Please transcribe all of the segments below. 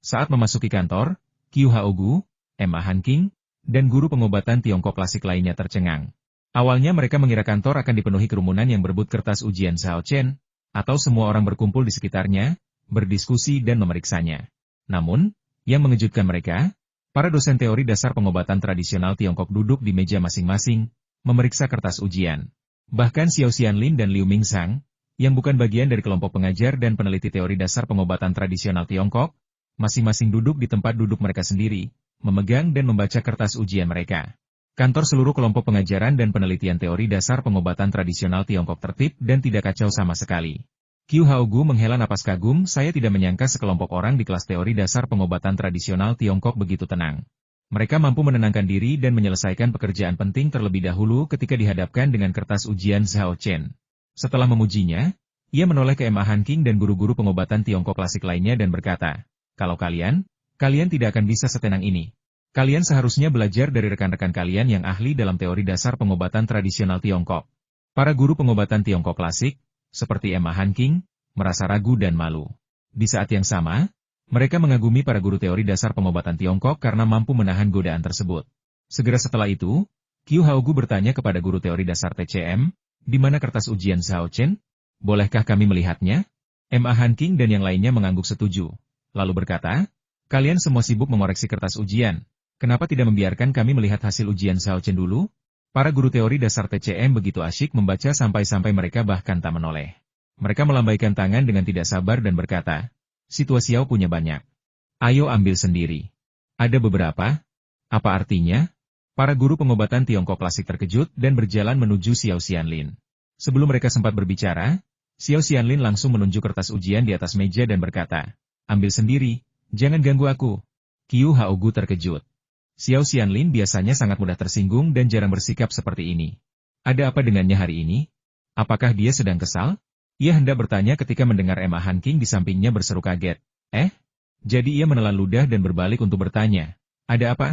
Saat memasuki kantor, Qiu Haogu, Ma Hanqing, dan guru pengobatan Tiongkok klasik lainnya tercengang. Awalnya mereka mengira kantor akan dipenuhi kerumunan yang berebut kertas ujian Zhao Chen, atau semua orang berkumpul di sekitarnya, berdiskusi dan memeriksanya. Namun, yang mengejutkan mereka, para dosen teori dasar pengobatan tradisional Tiongkok duduk di meja masing-masing, memeriksa kertas ujian. Bahkan Xiao Xianlin dan Liu Mingshang, yang bukan bagian dari kelompok pengajar dan peneliti teori dasar pengobatan tradisional Tiongkok, masing-masing duduk di tempat duduk mereka sendiri, memegang dan membaca kertas ujian mereka. Kantor seluruh kelompok pengajaran dan penelitian teori dasar pengobatan tradisional Tiongkok tertib dan tidak kacau sama sekali. Qiu Haogu menghela napas kagum, saya tidak menyangka sekelompok orang di kelas teori dasar pengobatan tradisional Tiongkok begitu tenang. Mereka mampu menenangkan diri dan menyelesaikan pekerjaan penting terlebih dahulu ketika dihadapkan dengan kertas ujian Zhao Chen. Setelah memujinya, ia menoleh ke Ma Hanqing dan guru-guru pengobatan Tiongkok klasik lainnya dan berkata, kalau kalian tidak akan bisa setenang ini. Kalian seharusnya belajar dari rekan-rekan kalian yang ahli dalam teori dasar pengobatan tradisional Tiongkok. Para guru pengobatan Tiongkok klasik, seperti Ma Hanqing, merasa ragu dan malu. Di saat yang sama, mereka mengagumi para guru teori dasar pengobatan Tiongkok karena mampu menahan godaan tersebut. Segera setelah itu, Qiu Haogu bertanya kepada guru teori dasar TCM, di mana kertas ujian Zhao Chen? Bolehkah kami melihatnya? Ma Hanqing dan yang lainnya mengangguk setuju. Lalu berkata, kalian semua sibuk mengoreksi kertas ujian. Kenapa tidak membiarkan kami melihat hasil ujian Zhao Chen dulu? Para guru teori dasar TCM begitu asyik membaca sampai-sampai mereka bahkan tak menoleh. Mereka melambaikan tangan dengan tidak sabar dan berkata, si Tua Xiao punya banyak. Ayo ambil sendiri. Ada beberapa? Apa artinya? Para guru pengobatan Tiongkok klasik terkejut dan berjalan menuju Xiao Xianlin. Sebelum mereka sempat berbicara, Xiao Xianlin langsung menunjuk kertas ujian di atas meja dan berkata, ambil sendiri, jangan ganggu aku. Qiu Haogu terkejut. Xiao Xianlin biasanya sangat mudah tersinggung dan jarang bersikap seperti ini. Ada apa dengannya hari ini? Apakah dia sedang kesal? Ia hendak bertanya ketika mendengar Ma Hanqing di sampingnya berseru kaget. Jadi ia menelan ludah dan berbalik untuk bertanya. Ada apa?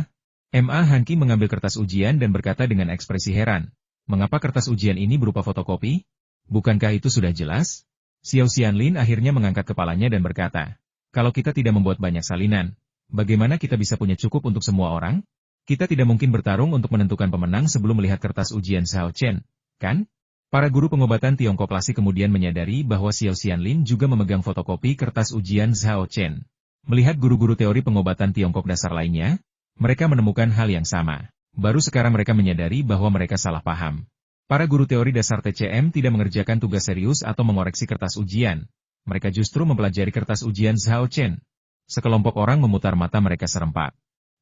Ma Hanqing mengambil kertas ujian dan berkata dengan ekspresi heran. Mengapa kertas ujian ini berupa fotokopi? Bukankah itu sudah jelas? Xiao Xianlin akhirnya mengangkat kepalanya dan berkata, kalau kita tidak membuat banyak salinan, bagaimana kita bisa punya cukup untuk semua orang? Kita tidak mungkin bertarung untuk menentukan pemenang sebelum melihat kertas ujian Zhao Chen, kan? Para guru pengobatan Tiongkok klasik kemudian menyadari bahwa Xiao Xianlin juga memegang fotokopi kertas ujian Zhao Chen. Melihat guru-guru teori pengobatan Tiongkok dasar lainnya, mereka menemukan hal yang sama. Baru sekarang mereka menyadari bahwa mereka salah paham. Para guru teori dasar TCM tidak mengerjakan tugas serius atau mengoreksi kertas ujian. Mereka justru mempelajari kertas ujian Zhao Chen. Sekelompok orang memutar mata mereka serempak.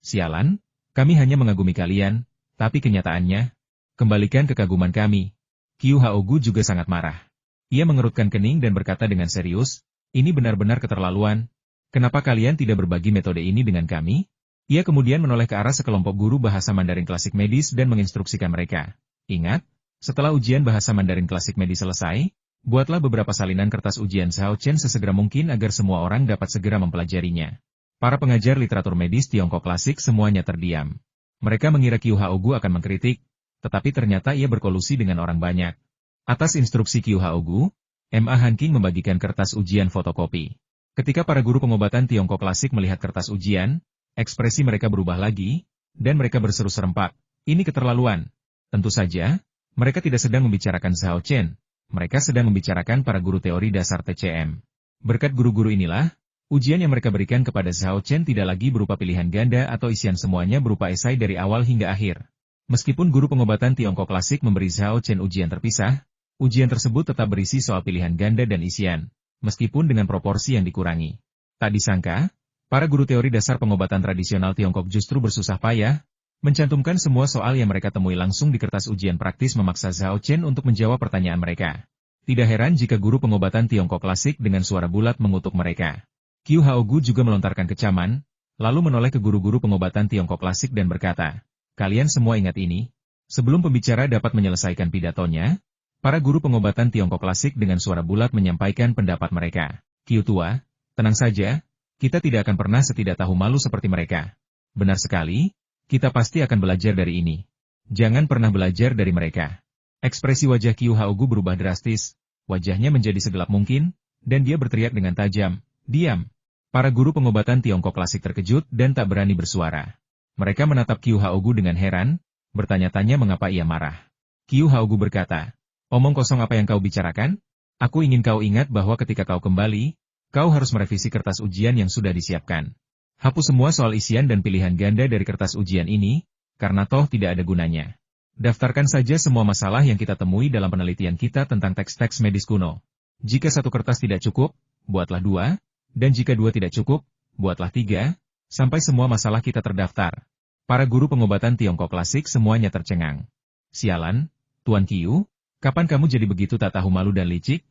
Sialan, kami hanya mengagumi kalian, tapi kenyataannya, kembalikan kekaguman kami. Qiu Haogu juga sangat marah. Ia mengerutkan kening dan berkata dengan serius, ini benar-benar keterlaluan. Kenapa kalian tidak berbagi metode ini dengan kami? Ia kemudian menoleh ke arah sekelompok guru bahasa Mandarin klasik medis dan menginstruksikan mereka. Ingat, setelah ujian bahasa Mandarin klasik medis selesai, buatlah beberapa salinan kertas ujian Zhao Chen sesegera mungkin agar semua orang dapat segera mempelajarinya. Para pengajar literatur medis Tiongkok klasik semuanya terdiam. Mereka mengira Qiu Haogu akan mengkritik, tetapi ternyata ia berkolusi dengan orang banyak. Atas instruksi Qiu Haogu, Ma Hanqing membagikan kertas ujian fotokopi. Ketika para guru pengobatan Tiongkok klasik melihat kertas ujian, ekspresi mereka berubah lagi, dan mereka berseru serempak, ini keterlaluan. Tentu saja, mereka tidak sedang membicarakan Zhao Chen. Mereka sedang membicarakan para guru teori dasar TCM. Berkat guru-guru inilah, ujian yang mereka berikan kepada Zhao Chen tidak lagi berupa pilihan ganda atau isian semuanya berupa esai dari awal hingga akhir. Meskipun guru pengobatan Tiongkok klasik memberi Zhao Chen ujian terpisah, ujian tersebut tetap berisi soal pilihan ganda dan isian, meskipun dengan proporsi yang dikurangi. Tak disangka, para guru teori dasar pengobatan tradisional Tiongkok justru bersusah payah, mencantumkan semua soal yang mereka temui langsung di kertas ujian praktis memaksa Zhao Chen untuk menjawab pertanyaan mereka. Tidak heran jika guru pengobatan Tiongkok klasik dengan suara bulat mengutuk mereka. Qiu Haogu juga melontarkan kecaman, lalu menoleh ke guru-guru pengobatan Tiongkok klasik dan berkata, kalian semua ingat ini? Sebelum pembicara dapat menyelesaikan pidatonya, para guru pengobatan Tiongkok klasik dengan suara bulat menyampaikan pendapat mereka. Qiu Tua, tenang saja, kita tidak akan pernah setidak tahu malu seperti mereka. Benar sekali. Kita pasti akan belajar dari ini. Jangan pernah belajar dari mereka. Ekspresi wajah Qiu Haogu berubah drastis, wajahnya menjadi segelap mungkin, dan dia berteriak dengan tajam, diam. Para guru pengobatan Tiongkok klasik terkejut dan tak berani bersuara. Mereka menatap Qiu Haogu dengan heran, bertanya-tanya mengapa ia marah. Qiu Haogu berkata, "Omong kosong apa yang kau bicarakan? Aku ingin kau ingat bahwa ketika kau kembali, kau harus merevisi kertas ujian yang sudah disiapkan. Hapus semua soal isian dan pilihan ganda dari kertas ujian ini, karena toh tidak ada gunanya. Daftarkan saja semua masalah yang kita temui dalam penelitian kita tentang teks-teks medis kuno. Jika satu kertas tidak cukup, buatlah dua, dan jika dua tidak cukup, buatlah tiga, sampai semua masalah kita terdaftar." Para guru pengobatan Tiongkok klasik semuanya tercengang. "Sialan, Tuan Qiu, kapan kamu jadi begitu tak tahu malu dan licik?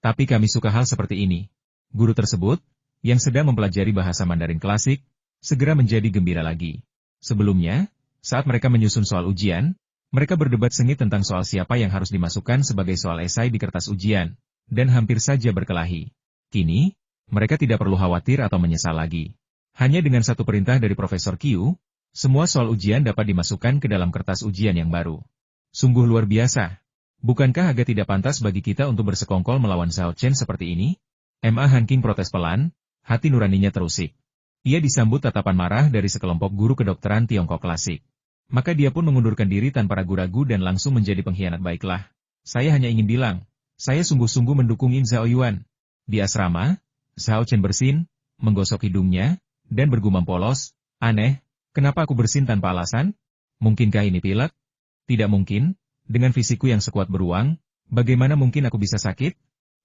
Tapi kami suka hal seperti ini." Guru tersebut, yang sedang mempelajari bahasa Mandarin klasik, segera menjadi gembira lagi. Sebelumnya, saat mereka menyusun soal ujian, mereka berdebat sengit tentang soal siapa yang harus dimasukkan sebagai soal esai di kertas ujian, dan hampir saja berkelahi. Kini, mereka tidak perlu khawatir atau menyesal lagi. Hanya dengan satu perintah dari Profesor Qiu, semua soal ujian dapat dimasukkan ke dalam kertas ujian yang baru. Sungguh luar biasa. Bukankah agak tidak pantas bagi kita untuk bersekongkol melawan Zhao Chen seperti ini? Ma Hanqing protes pelan, hati nuraninya terusik. Ia disambut tatapan marah dari sekelompok guru kedokteran Tiongkok klasik. Maka dia pun mengundurkan diri tanpa ragu-ragu dan langsung menjadi pengkhianat. "Baiklah, saya hanya ingin bilang, saya sungguh-sungguh mendukung Yin Zhao Yuan." Di asrama, Zhao Chen bersin, menggosok hidungnya, dan bergumam polos, "Aneh, kenapa aku bersin tanpa alasan? Mungkinkah ini pilek? Tidak mungkin, dengan fisikku yang sekuat beruang, bagaimana mungkin aku bisa sakit?"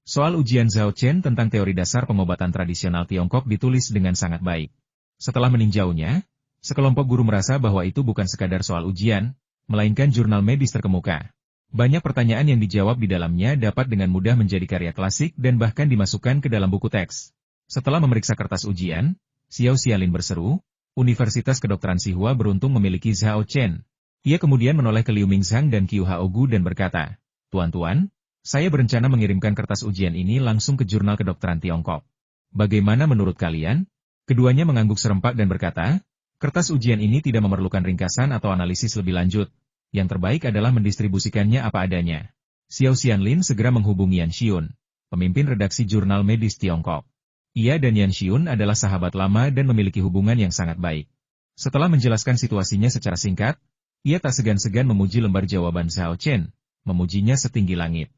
Soal ujian Zhao Chen tentang teori dasar pengobatan tradisional Tiongkok ditulis dengan sangat baik. Setelah meninjaunya, sekelompok guru merasa bahwa itu bukan sekadar soal ujian, melainkan jurnal medis terkemuka. Banyak pertanyaan yang dijawab di dalamnya dapat dengan mudah menjadi karya klasik dan bahkan dimasukkan ke dalam buku teks. Setelah memeriksa kertas ujian, Xiao Xialin berseru, "Universitas Kedokteran Xinhua beruntung memiliki Zhao Chen." Ia kemudian menoleh ke Liu Mingzhang dan Qiu Haogu dan berkata, "Tuan-tuan, saya berencana mengirimkan kertas ujian ini langsung ke Jurnal Kedokteran Tiongkok. Bagaimana menurut kalian?" Keduanya mengangguk serempak dan berkata, "Kertas ujian ini tidak memerlukan ringkasan atau analisis lebih lanjut. Yang terbaik adalah mendistribusikannya apa adanya." Xiao Xianlin segera menghubungi Yan Xiun, pemimpin redaksi jurnal medis Tiongkok. Ia dan Yan Xiun adalah sahabat lama dan memiliki hubungan yang sangat baik. Setelah menjelaskan situasinya secara singkat, ia tak segan-segan memuji lembar jawaban Zhao Chen, memujinya setinggi langit.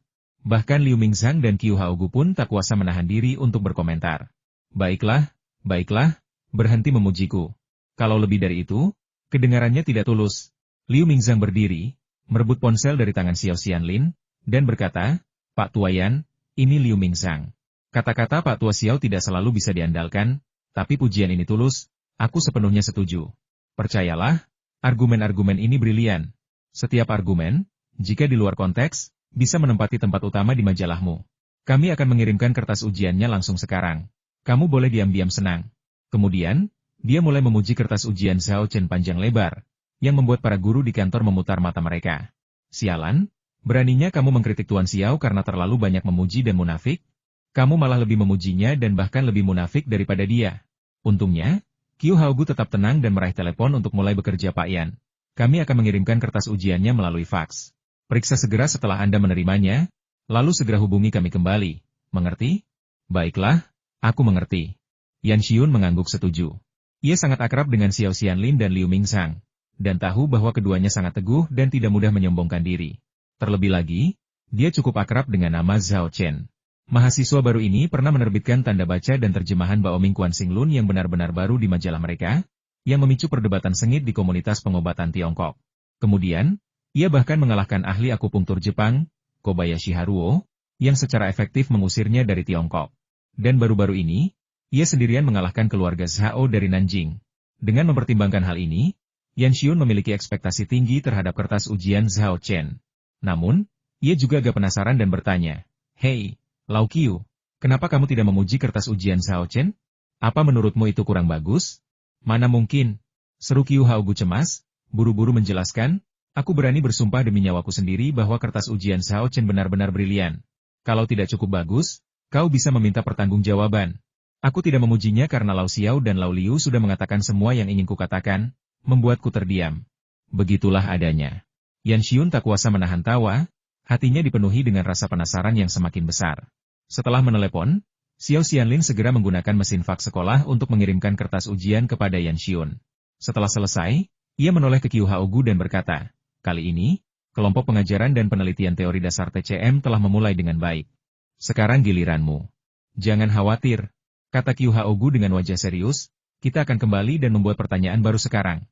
Bahkan Liu Mingzhang dan Qiu Haogu pun tak kuasa menahan diri untuk berkomentar. "Baiklah, baiklah, berhenti memujiku. Kalau lebih dari itu, kedengarannya tidak tulus." Liu Mingzhang berdiri, merebut ponsel dari tangan Xiao Xianlin, dan berkata, "Pak Tuayan, ini Liu Mingzhang. Kata-kata Pak Tua Xiao tidak selalu bisa diandalkan, tapi pujian ini tulus, aku sepenuhnya setuju. Percayalah, argumen-argumen ini brilian. Setiap argumen, jika di luar konteks, bisa menempati tempat utama di majalahmu. Kami akan mengirimkan kertas ujiannya langsung sekarang. Kamu boleh diam-diam senang." Kemudian, dia mulai memuji kertas ujian Zhao Chen panjang lebar, yang membuat para guru di kantor memutar mata mereka. "Sialan, beraninya kamu mengkritik Tuan Xiao karena terlalu banyak memuji dan munafik? Kamu malah lebih memujinya dan bahkan lebih munafik daripada dia." Untungnya, Qiu Haogu tetap tenang dan meraih telepon untuk mulai bekerja. "Pak Yan, kami akan mengirimkan kertas ujiannya melalui faks. Periksa segera setelah Anda menerimanya, lalu segera hubungi kami kembali. Mengerti?" "Baiklah, aku mengerti." Yan Xiun mengangguk setuju. Ia sangat akrab dengan Xiao Xianlin dan Liu Mingzhang, dan tahu bahwa keduanya sangat teguh dan tidak mudah menyombongkan diri. Terlebih lagi, dia cukup akrab dengan nama Zhao Chen. Mahasiswa baru ini pernah menerbitkan tanda baca dan terjemahan Baoming Quan Xinglun yang benar-benar baru di majalah mereka, yang memicu perdebatan sengit di komunitas pengobatan Tiongkok. Kemudian, ia bahkan mengalahkan ahli akupunktur Jepang, Kobayashi Haruo, yang secara efektif mengusirnya dari Tiongkok. Dan baru-baru ini, ia sendirian mengalahkan keluarga Zhao dari Nanjing. Dengan mempertimbangkan hal ini, Yan Xiun memiliki ekspektasi tinggi terhadap kertas ujian Zhao Chen. Namun, ia juga agak penasaran dan bertanya, "Hei, Lau Qiu, kenapa kamu tidak memuji kertas ujian Zhao Chen? Apa menurutmu itu kurang bagus?" "Mana mungkin," seru Qiu Haogu cemas, buru-buru menjelaskan, "aku berani bersumpah demi nyawaku sendiri bahwa kertas ujian Zhao Chen benar-benar brilian. Kalau tidak cukup bagus, kau bisa meminta pertanggungjawaban. Aku tidak memujinya karena Lau Xiao dan Lau Liu sudah mengatakan semua yang ingin kukatakan, membuatku terdiam." Begitulah adanya. Yan Xiun tak kuasa menahan tawa, hatinya dipenuhi dengan rasa penasaran yang semakin besar. Setelah menelepon, Xiao Xianlin segera menggunakan mesin fax sekolah untuk mengirimkan kertas ujian kepada Yan Xiun. Setelah selesai, ia menoleh ke Qiu Haogu dan berkata, kali ini, kelompok pengajaran dan penelitian teori dasar TCM telah memulai dengan baik. Sekarang giliranmu. Jangan khawatir, kata Qiu Haogu dengan wajah serius, kita akan kembali dan membuat pertanyaan baru sekarang.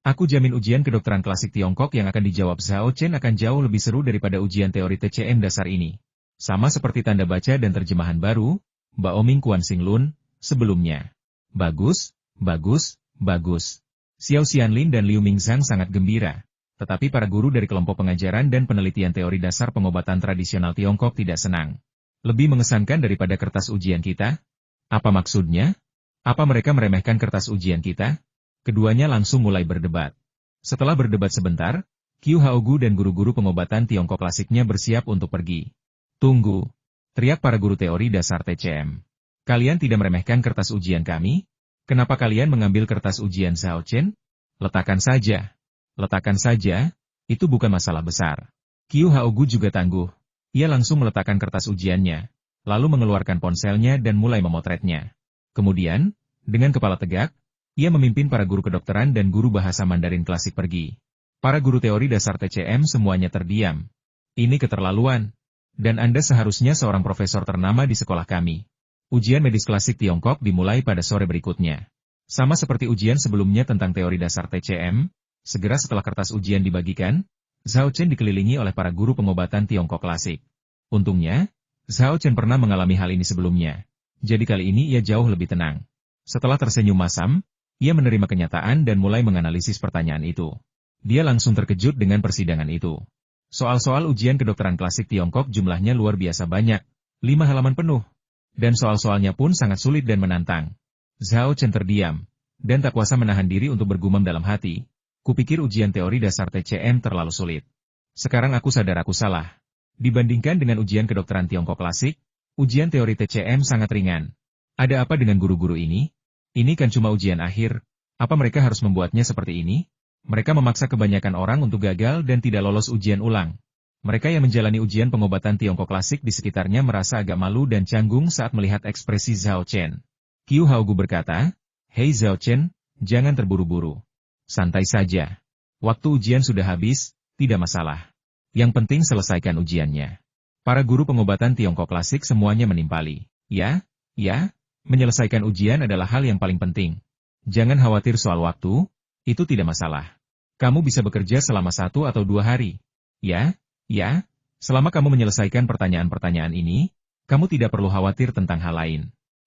Aku jamin ujian kedokteran klasik Tiongkok yang akan dijawab Zhao Chen akan jauh lebih seru daripada ujian teori TCM dasar ini. Sama seperti tanda baca dan terjemahan baru, Bao Ming Kuan Sing Lun, sebelumnya. Bagus, bagus, bagus. Xiao Xianlin dan Liu Mingzhang sangat gembira. Tetapi para guru dari kelompok pengajaran dan penelitian teori dasar pengobatan tradisional Tiongkok tidak senang. Lebih mengesankan daripada kertas ujian kita? Apa maksudnya? Apa mereka meremehkan kertas ujian kita? Keduanya langsung mulai berdebat. Setelah berdebat sebentar, Qiu Haogu dan guru-guru pengobatan Tiongkok klasiknya bersiap untuk pergi. Tunggu, teriak para guru teori dasar TCM. Kalian tidak meremehkan kertas ujian kami? Kenapa kalian mengambil kertas ujian Zhao Chen? Letakkan saja. Letakkan saja, itu bukan masalah besar. Qiu Haogu juga tangguh. Ia langsung meletakkan kertas ujiannya, lalu mengeluarkan ponselnya dan mulai memotretnya. Kemudian, dengan kepala tegak, ia memimpin para guru kedokteran dan guru bahasa Mandarin klasik pergi. Para guru teori dasar TCM semuanya terdiam. Ini keterlaluan. Dan Anda seharusnya seorang profesor ternama di sekolah kami. Ujian medis klasik Tiongkok dimulai pada sore berikutnya. Sama seperti ujian sebelumnya tentang teori dasar TCM, segera setelah kertas ujian dibagikan, Zhao Chen dikelilingi oleh para guru pengobatan Tiongkok klasik. Untungnya, Zhao Chen pernah mengalami hal ini sebelumnya. Jadi kali ini ia jauh lebih tenang. Setelah tersenyum masam, ia menerima kenyataan dan mulai menganalisis pertanyaan itu. Dia langsung terkejut dengan persidangan itu. Soal-soal ujian kedokteran klasik Tiongkok jumlahnya luar biasa banyak, 5 halaman penuh. Dan soal-soalnya pun sangat sulit dan menantang. Zhao Chen terdiam, dan tak kuasa menahan diri untuk bergumam dalam hati. Kupikir ujian teori dasar TCM terlalu sulit. Sekarang aku sadar aku salah. Dibandingkan dengan ujian kedokteran Tiongkok klasik, ujian teori TCM sangat ringan. Ada apa dengan guru-guru ini? Ini kan cuma ujian akhir. Apa mereka harus membuatnya seperti ini? Mereka memaksa kebanyakan orang untuk gagal dan tidak lolos ujian ulang. Mereka yang menjalani ujian pengobatan Tiongkok klasik di sekitarnya merasa agak malu dan canggung saat melihat ekspresi Zhao Chen. Qiu Haogu berkata, "Hei Zhao Chen, jangan terburu-buru. Santai saja. Waktu ujian sudah habis, tidak masalah. Yang penting selesaikan ujiannya." Para guru pengobatan Tiongkok klasik semuanya menimpali. Ya, menyelesaikan ujian adalah hal yang paling penting. Jangan khawatir soal waktu, itu tidak masalah. Kamu bisa bekerja selama 1 atau 2 hari. Ya, selama kamu menyelesaikan pertanyaan-pertanyaan ini, kamu tidak perlu khawatir tentang hal lain.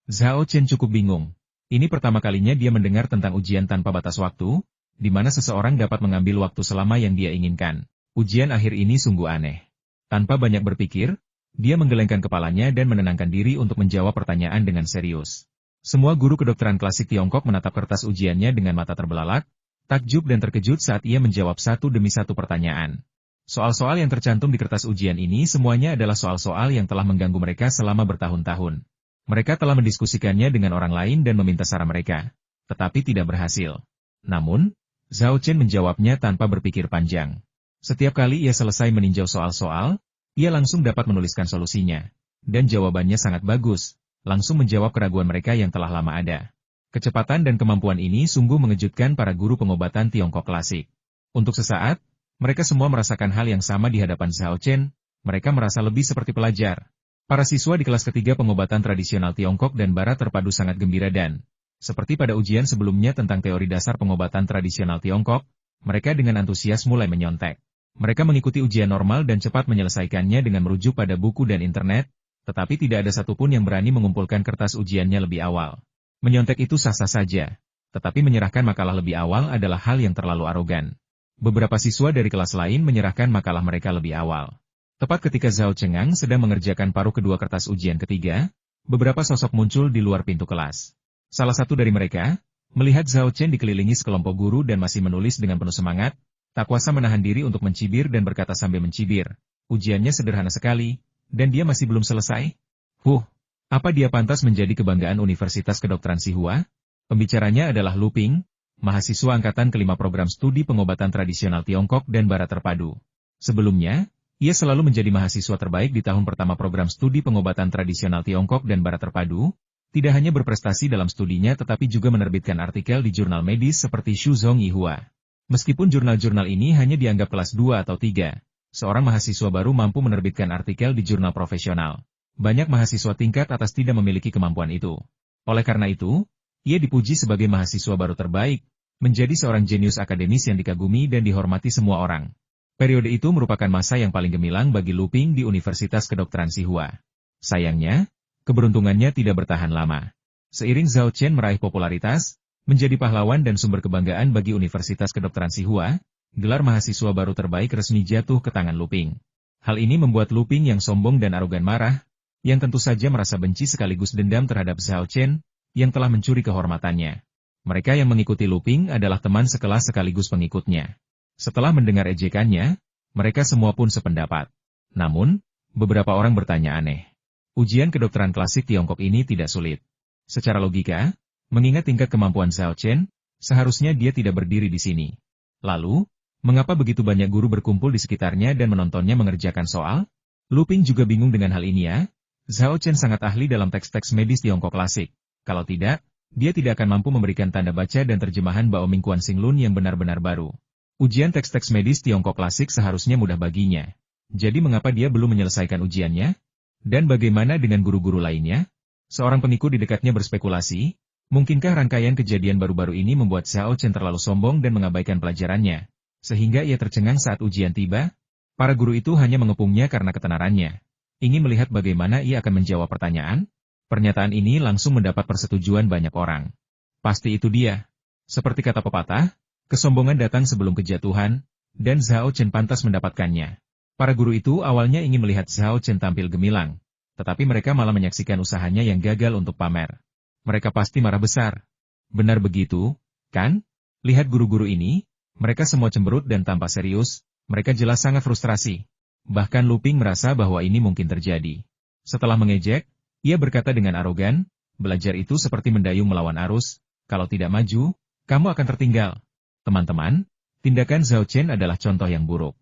Zhao Chen cukup bingung. Ini pertama kalinya dia mendengar tentang ujian tanpa batas waktu, di mana seseorang dapat mengambil waktu selama yang dia inginkan. Ujian akhir ini sungguh aneh. Tanpa banyak berpikir, dia menggelengkan kepalanya dan menenangkan diri untuk menjawab pertanyaan dengan serius. Semua guru kedokteran klasik Tiongkok menatap kertas ujiannya dengan mata terbelalak, takjub dan terkejut saat ia menjawab satu demi satu pertanyaan. Soal-soal yang tercantum di kertas ujian ini semuanya adalah soal-soal yang telah mengganggu mereka selama bertahun-tahun. Mereka telah mendiskusikannya dengan orang lain dan meminta saran mereka, tetapi tidak berhasil. Namun, Zhao Chen menjawabnya tanpa berpikir panjang. Setiap kali ia selesai meninjau soal-soal, ia langsung dapat menuliskan solusinya. Dan jawabannya sangat bagus, langsung menjawab keraguan mereka yang telah lama ada. Kecepatan dan kemampuan ini sungguh mengejutkan para guru pengobatan Tiongkok klasik. Untuk sesaat, mereka semua merasakan hal yang sama di hadapan Zhao Chen, mereka merasa lebih seperti pelajar. Para siswa di kelas ketiga pengobatan tradisional Tiongkok dan Barat terpadu sangat gembira dan, seperti pada ujian sebelumnya tentang teori dasar pengobatan tradisional Tiongkok, mereka dengan antusias mulai menyontek. Mereka mengikuti ujian normal dan cepat menyelesaikannya dengan merujuk pada buku dan internet, tetapi tidak ada satupun yang berani mengumpulkan kertas ujiannya lebih awal. Menyontek itu sah-sah saja, tetapi menyerahkan makalah lebih awal adalah hal yang terlalu arogan. Beberapa siswa dari kelas lain menyerahkan makalah mereka lebih awal. Tepat ketika Zhao Cengang sedang mengerjakan paruh kedua kertas ujian ketiga, beberapa sosok muncul di luar pintu kelas. Salah satu dari mereka, melihat Zhao Chen dikelilingi sekelompok guru dan masih menulis dengan penuh semangat, tak kuasa menahan diri untuk mencibir dan berkata sambil mencibir, "Ujiannya sederhana sekali, dan dia masih belum selesai? Apa dia pantas menjadi kebanggaan Universitas Kedokteran Sihua?" Pembicaranya adalah Lu Ping, mahasiswa angkatan kelima program studi pengobatan tradisional Tiongkok dan Barat terpadu. Sebelumnya, Ia selalu menjadi mahasiswa terbaik di tahun pertama program studi pengobatan tradisional Tiongkok dan Barat terpadu, tidak hanya berprestasi dalam studinya tetapi juga menerbitkan artikel di jurnal medis seperti Shuzhong Yihua. Meskipun jurnal-jurnal ini hanya dianggap kelas 2 atau 3, seorang mahasiswa baru mampu menerbitkan artikel di jurnal profesional. Banyak mahasiswa tingkat atas tidak memiliki kemampuan itu. Oleh karena itu, ia dipuji sebagai mahasiswa baru terbaik, menjadi seorang jenius akademis yang dikagumi dan dihormati semua orang. Periode itu merupakan masa yang paling gemilang bagi Lu Ping di Universitas Kedokteran Tsinghua. Sayangnya, keberuntungannya tidak bertahan lama. Seiring Zhao Chen meraih popularitas, menjadi pahlawan dan sumber kebanggaan bagi Universitas Kedokteran Tsinghua, gelar mahasiswa baru terbaik resmi jatuh ke tangan Lu Ping. Hal ini membuat Lu Ping yang sombong dan arogan marah, yang tentu saja merasa benci sekaligus dendam terhadap Zhao Chen, yang telah mencuri kehormatannya. Mereka yang mengikuti Lu Ping adalah teman sekelas sekaligus pengikutnya. Setelah mendengar ejekannya, mereka semua pun sependapat. Namun, beberapa orang bertanya aneh. Ujian kedokteran klasik Tiongkok ini tidak sulit. Secara logika, mengingat tingkat kemampuan Zhao Chen, seharusnya dia tidak berdiri di sini. Lalu, mengapa begitu banyak guru berkumpul di sekitarnya dan menontonnya mengerjakan soal? Lu Ping juga bingung dengan hal ini ya. Zhao Chen sangat ahli dalam teks-teks medis Tiongkok klasik. Kalau tidak, dia tidak akan mampu memberikan tanda baca dan terjemahan Bao Ming Quan Sing Lun yang benar-benar baru. Ujian teks-teks medis Tiongkok klasik seharusnya mudah baginya. Jadi mengapa dia belum menyelesaikan ujiannya? Dan bagaimana dengan guru-guru lainnya? Seorang pengikut di dekatnya berspekulasi, mungkinkah rangkaian kejadian baru-baru ini membuat Zhao Chen terlalu sombong dan mengabaikan pelajarannya, sehingga ia tercengang saat ujian tiba? Para guru itu hanya mengepungnya karena ketenarannya. Ingin melihat bagaimana ia akan menjawab pertanyaan? Pernyataan ini langsung mendapat persetujuan banyak orang. Pasti itu dia. Seperti kata pepatah, kesombongan datang sebelum kejatuhan, dan Zhao Chen pantas mendapatkannya. Para guru itu awalnya ingin melihat Zhao Chen tampil gemilang, tetapi mereka malah menyaksikan usahanya yang gagal untuk pamer. Mereka pasti marah besar. Benar begitu, kan? Lihat guru-guru ini, mereka semua cemberut dan tampak serius, mereka jelas sangat frustrasi. Bahkan Lu Ping merasa bahwa ini mungkin terjadi. Setelah mengejek, ia berkata dengan arogan, belajar itu seperti mendayung melawan arus, kalau tidak maju, kamu akan tertinggal. Teman-teman, tindakan Zhao Chen adalah contoh yang buruk.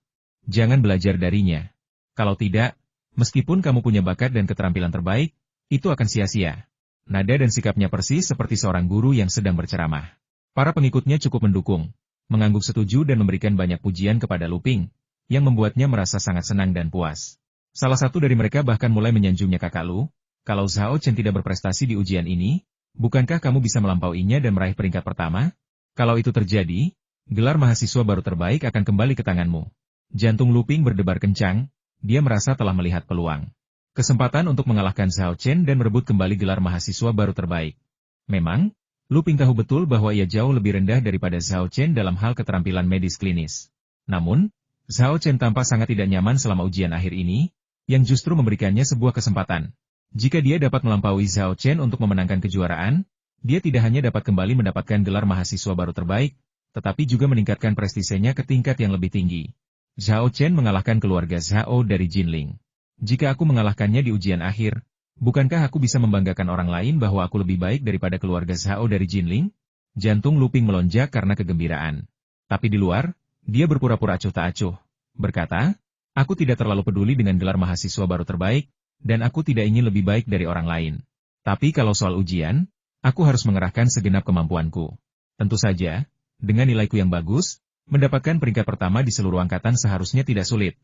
Jangan belajar darinya. Kalau tidak, meskipun kamu punya bakat dan keterampilan terbaik, itu akan sia-sia. Nada dan sikapnya persis seperti seorang guru yang sedang berceramah. Para pengikutnya cukup mendukung, mengangguk setuju dan memberikan banyak pujian kepada Lu Ping, yang membuatnya merasa sangat senang dan puas. Salah satu dari mereka bahkan mulai menyanjungnya, kakak Lu, kalau Zhao Chen tidak berprestasi di ujian ini, bukankah kamu bisa melampauinya dan meraih peringkat pertama? Kalau itu terjadi, gelar mahasiswa baru terbaik akan kembali ke tanganmu. Jantung Lu Ping berdebar kencang, dia merasa telah melihat peluang. Kesempatan untuk mengalahkan Zhao Chen dan merebut kembali gelar mahasiswa baru terbaik. Memang, Lu Ping tahu betul bahwa ia jauh lebih rendah daripada Zhao Chen dalam hal keterampilan medis klinis. Namun, Zhao Chen tampak sangat tidak nyaman selama ujian akhir ini, yang justru memberikannya sebuah kesempatan. Jika dia dapat melampaui Zhao Chen untuk memenangkan kejuaraan, dia tidak hanya dapat kembali mendapatkan gelar mahasiswa baru terbaik, tetapi juga meningkatkan prestisenya ke tingkat yang lebih tinggi. Zhao Chen mengalahkan keluarga Zhao dari Jinling. Jika aku mengalahkannya di ujian akhir, bukankah aku bisa membanggakan orang lain bahwa aku lebih baik daripada keluarga Zhao dari Jinling? Jantung Lu Ping melonjak karena kegembiraan. Tapi di luar, dia berpura-pura acuh tak acuh, berkata, aku tidak terlalu peduli dengan gelar mahasiswa baru terbaik, dan aku tidak ingin lebih baik dari orang lain. Tapi kalau soal ujian, aku harus mengerahkan segenap kemampuanku. Tentu saja, dengan nilaiku yang bagus, mendapatkan peringkat pertama di seluruh angkatan seharusnya tidak sulit.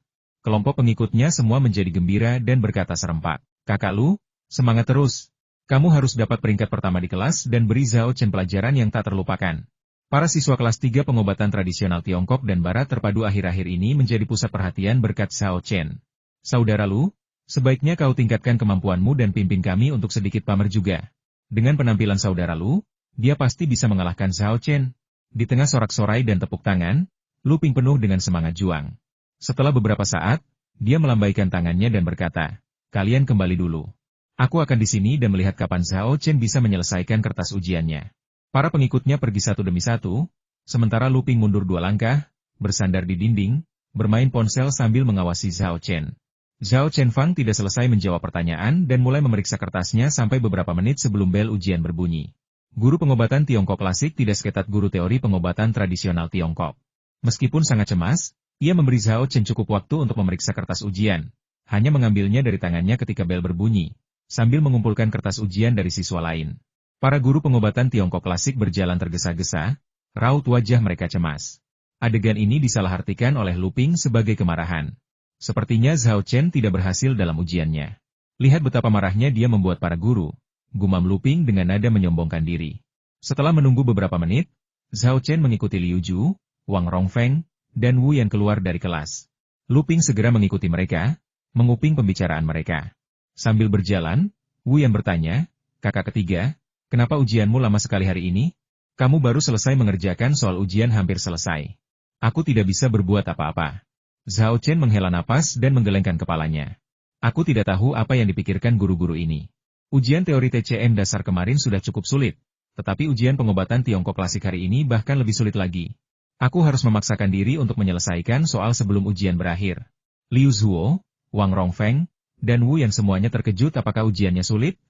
Kelompok pengikutnya semua menjadi gembira dan berkata serempak, kakak Lu, semangat terus. Kamu harus dapat peringkat pertama di kelas dan beri Zhao Chen pelajaran yang tak terlupakan. Para siswa kelas 3 pengobatan tradisional Tiongkok dan Barat terpadu akhir-akhir ini menjadi pusat perhatian berkat Zhao Chen. Saudara Lu, sebaiknya kau tingkatkan kemampuanmu dan pimpin kami untuk sedikit pamer juga. Dengan penampilan saudara Lu, dia pasti bisa mengalahkan Zhao Chen. Di tengah sorak-sorai dan tepuk tangan, Lu Ping penuh dengan semangat juang. Setelah beberapa saat, dia melambaikan tangannya dan berkata, kalian kembali dulu. Aku akan di sini dan melihat kapan Zhao Chen bisa menyelesaikan kertas ujiannya. Para pengikutnya pergi satu demi satu, sementara Lu Ping mundur 2 langkah, bersandar di dinding, bermain ponsel sambil mengawasi Zhao Chen. Zhao Chenfang tidak selesai menjawab pertanyaan dan mulai memeriksa kertasnya sampai beberapa menit sebelum bel ujian berbunyi. Guru pengobatan Tiongkok klasik tidak seketat guru teori pengobatan tradisional Tiongkok. Meskipun sangat cemas, Ia memberi Zhao Chen cukup waktu untuk memeriksa kertas ujian, hanya mengambilnya dari tangannya ketika bel berbunyi, sambil mengumpulkan kertas ujian dari siswa lain. Para guru pengobatan Tiongkok klasik berjalan tergesa-gesa, raut wajah mereka cemas. Adegan ini disalahartikan oleh Lu Ping sebagai kemarahan. Sepertinya Zhao Chen tidak berhasil dalam ujiannya. Lihat betapa marahnya dia membuat para guru, gumam Lu Ping dengan nada menyombongkan diri. Setelah menunggu beberapa menit, Zhao Chen mengikuti Liu Zhu, Wang Rongfeng, dan Wu Yan keluar dari kelas. Lu Ping segera mengikuti mereka, menguping pembicaraan mereka. Sambil berjalan, Wu Yan bertanya, "Kakak ketiga, kenapa ujianmu lama sekali hari ini? Kamu baru selesai mengerjakan soal ujian hampir selesai. Aku tidak bisa berbuat apa-apa." Zhao Chen menghela napas dan menggelengkan kepalanya. Aku tidak tahu apa yang dipikirkan guru-guru ini. Ujian teori TCM dasar kemarin sudah cukup sulit, tetapi ujian pengobatan Tiongkok klasik hari ini bahkan lebih sulit lagi. Aku harus memaksakan diri untuk menyelesaikan soal sebelum ujian berakhir. Liu Zuo, Wang Rongfeng, dan Wu yang semuanya terkejut apakah ujiannya sulit?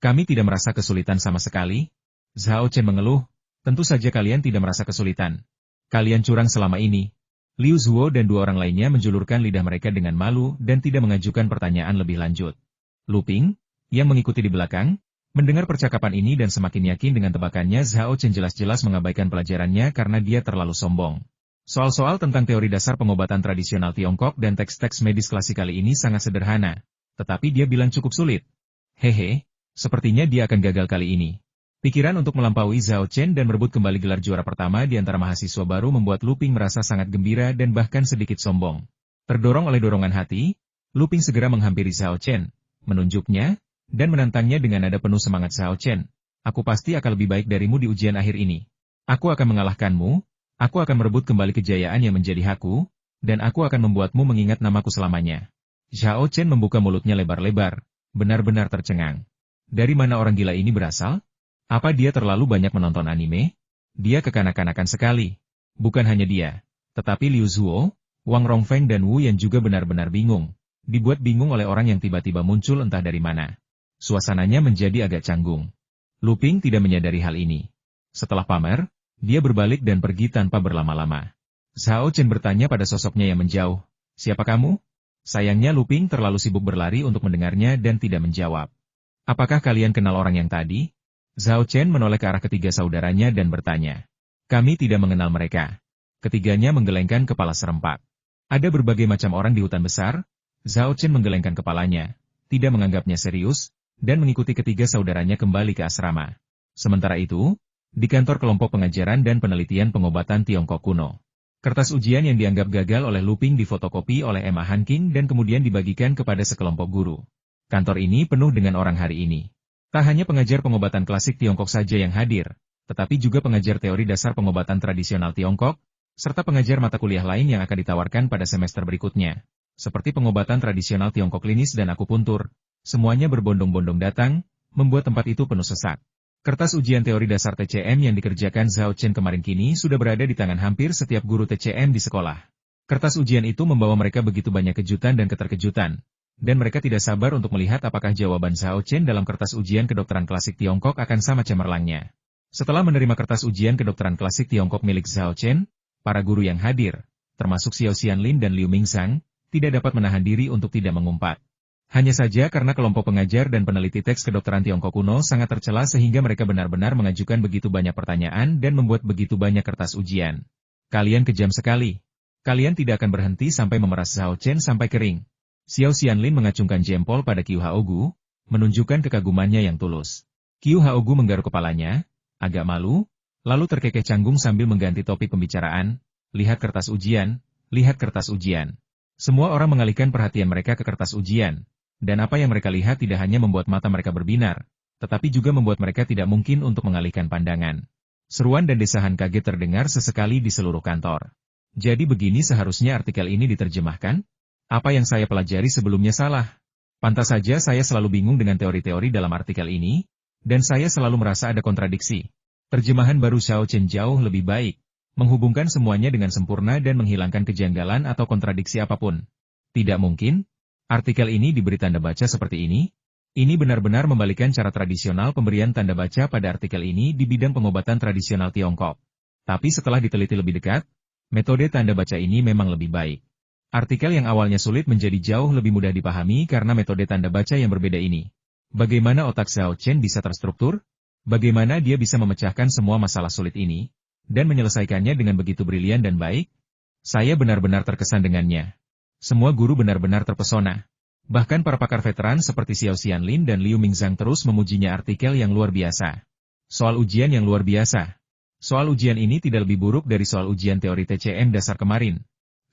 Kami tidak merasa kesulitan sama sekali. Zhao Chen mengeluh, tentu saja kalian tidak merasa kesulitan. Kalian curang selama ini. Liu Zuo dan dua orang lainnya menjulurkan lidah mereka dengan malu dan tidak mengajukan pertanyaan lebih lanjut. Lu Ping, yang mengikuti di belakang, mendengar percakapan ini dan semakin yakin dengan tebakannya Zhao Chen jelas-jelas mengabaikan pelajarannya karena dia terlalu sombong. Soal-soal tentang teori dasar pengobatan tradisional Tiongkok dan teks-teks medis klasik kali ini sangat sederhana, tetapi dia bilang cukup sulit. Hehe, sepertinya dia akan gagal kali ini. Pikiran untuk melampaui Zhao Chen dan merebut kembali gelar juara pertama di antara mahasiswa baru membuat Lu Ping merasa sangat gembira dan bahkan sedikit sombong. Terdorong oleh dorongan hati, Lu Ping segera menghampiri Zhao Chen, menunjuknya, dan menantangnya dengan nada penuh semangat. Zhao Chen, aku pasti akan lebih baik darimu di ujian akhir ini. Aku akan mengalahkanmu, aku akan merebut kembali kejayaan yang menjadi hakku, dan aku akan membuatmu mengingat namaku selamanya. Zhao Chen membuka mulutnya lebar-lebar, benar-benar tercengang. Dari mana orang gila ini berasal? Apa dia terlalu banyak menonton anime? Dia kekanak-kanakan sekali. Bukan hanya dia, tetapi Liu Zuo, Wang Rongfeng dan Wu yang juga benar-benar bingung. Dibuat bingung oleh orang yang tiba-tiba muncul entah dari mana. Suasananya menjadi agak canggung. Lu Ping tidak menyadari hal ini. Setelah pamer, dia berbalik dan pergi tanpa berlama-lama. Zhao Chen bertanya pada sosoknya yang menjauh, "Siapa kamu?" Sayangnya Lu Ping terlalu sibuk berlari untuk mendengarnya dan tidak menjawab. "Apakah kalian kenal orang yang tadi?" Zhao Chen menoleh ke arah ketiga saudaranya dan bertanya. "Kami tidak mengenal mereka." Ketiganya menggelengkan kepala serempak. Ada berbagai macam orang di hutan besar. Zhao Chen menggelengkan kepalanya, tidak menganggapnya serius, dan mengikuti ketiga saudaranya kembali ke asrama. Sementara itu, di kantor kelompok pengajaran dan penelitian pengobatan Tiongkok kuno, kertas ujian yang dianggap gagal oleh Lu Ping difotokopi oleh Emma Hanking dan kemudian dibagikan kepada sekelompok guru. Kantor ini penuh dengan orang hari ini. Tak hanya pengajar pengobatan klasik Tiongkok saja yang hadir, tetapi juga pengajar teori dasar pengobatan tradisional Tiongkok, serta pengajar mata kuliah lain yang akan ditawarkan pada semester berikutnya, seperti pengobatan tradisional Tiongkok klinis dan akupuntur. Semuanya berbondong-bondong datang, membuat tempat itu penuh sesak. Kertas ujian teori dasar TCM yang dikerjakan Zhao Chen kemarin kini sudah berada di tangan hampir setiap guru TCM di sekolah. Kertas ujian itu membawa mereka begitu banyak kejutan dan keterkejutan, dan mereka tidak sabar untuk melihat apakah jawaban Zhao Chen dalam kertas ujian kedokteran klasik Tiongkok akan sama cemerlangnya. Setelah menerima kertas ujian kedokteran klasik Tiongkok milik Zhao Chen, para guru yang hadir, termasuk Xiao Xianlin dan Liu Mingzhang, tidak dapat menahan diri untuk tidak mengumpat. Hanya saja karena kelompok pengajar dan peneliti teks kedokteran Tiongkok kuno sangat tercela sehingga mereka benar-benar mengajukan begitu banyak pertanyaan dan membuat begitu banyak kertas ujian. Kalian kejam sekali. Kalian tidak akan berhenti sampai memeras Zhao Chen sampai kering. Xiao Xianlin mengacungkan jempol pada Qiu Haogu, menunjukkan kekagumannya yang tulus. Qiu Haogu menggaruk kepalanya, agak malu, lalu terkekeh canggung sambil mengganti topik pembicaraan. Lihat kertas ujian, lihat kertas ujian. Semua orang mengalihkan perhatian mereka ke kertas ujian. Dan apa yang mereka lihat tidak hanya membuat mata mereka berbinar, tetapi juga membuat mereka tidak mungkin untuk mengalihkan pandangan. Seruan dan desahan kaget terdengar sesekali di seluruh kantor. Jadi begini seharusnya artikel ini diterjemahkan? Apa yang saya pelajari sebelumnya salah? Pantas saja saya selalu bingung dengan teori-teori dalam artikel ini, dan saya selalu merasa ada kontradiksi. Terjemahan baru Zhao Chen jauh lebih baik, menghubungkan semuanya dengan sempurna dan menghilangkan kejanggalan atau kontradiksi apapun. Tidak mungkin. Artikel ini diberi tanda baca seperti ini. Ini benar-benar membalikan cara tradisional pemberian tanda baca pada artikel ini di bidang pengobatan tradisional Tiongkok. Tapi setelah diteliti lebih dekat, Metode tanda baca ini memang lebih baik. Artikel yang awalnya sulit menjadi jauh lebih mudah dipahami karena metode tanda baca yang berbeda ini. Bagaimana otak Xiao Chen bisa terstruktur? Bagaimana dia bisa memecahkan semua masalah sulit ini? Dan menyelesaikannya dengan begitu brilian dan baik? Saya benar-benar terkesan dengannya. Semua guru benar-benar terpesona. Bahkan para pakar veteran seperti Xiao Xianlin dan Liu Mingzhang terus memujinya artikel yang luar biasa. Soal ujian yang luar biasa. Soal ujian ini tidak lebih buruk dari soal ujian teori TCM dasar kemarin.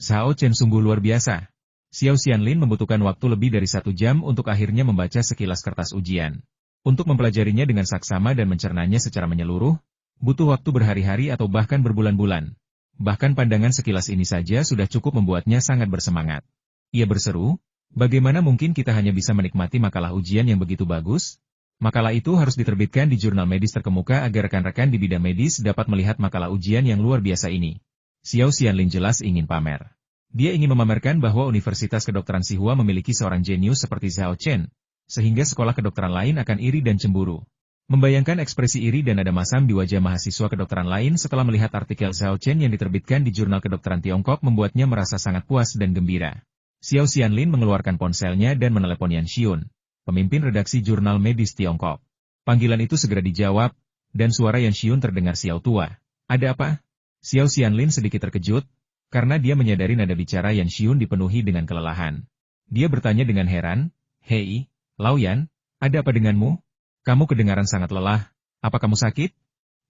Xiao Chen sungguh luar biasa. Xiao Xianlin membutuhkan waktu lebih dari 1 jam untuk akhirnya membaca sekilas kertas ujian. Untuk mempelajarinya dengan saksama dan mencernanya secara menyeluruh, butuh waktu berhari-hari atau bahkan berbulan-bulan. Bahkan pandangan sekilas ini saja sudah cukup membuatnya sangat bersemangat. Ia berseru, bagaimana mungkin kita hanya bisa menikmati makalah ujian yang begitu bagus? Makalah itu harus diterbitkan di jurnal medis terkemuka agar rekan-rekan di bidang medis dapat melihat makalah ujian yang luar biasa ini. Xiao Xianlin jelas ingin pamer. Dia ingin memamerkan bahwa Universitas Kedokteran Sihua memiliki seorang jenius seperti Xiao Chen, sehingga sekolah kedokteran lain akan iri dan cemburu. Membayangkan ekspresi iri dan nada masam di wajah mahasiswa kedokteran lain setelah melihat artikel Xiao Chen yang diterbitkan di jurnal kedokteran Tiongkok membuatnya merasa sangat puas dan gembira. Xiao Xianlin mengeluarkan ponselnya dan menelepon Yan Xiun, pemimpin redaksi jurnal medis Tiongkok. Panggilan itu segera dijawab, dan suara Yan Xiun terdengar siau tua. Ada apa? Xiao Xianlin sedikit terkejut, karena dia menyadari nada bicara Yan Xiun dipenuhi dengan kelelahan. Dia bertanya dengan heran, "Hei, Lao Yan, ada apa denganmu? Kamu kedengaran sangat lelah, apa kamu sakit?"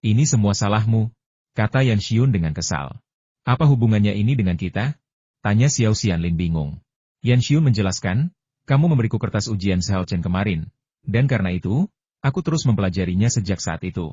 "Ini semua salahmu," kata Yan Xiun dengan kesal. "Apa hubungannya ini dengan kita?" tanya Xiao Xianlin bingung. Yan Xiun menjelaskan, "Kamu memberiku kertas ujian Xiao Chen kemarin, dan karena itu, aku terus mempelajarinya sejak saat itu.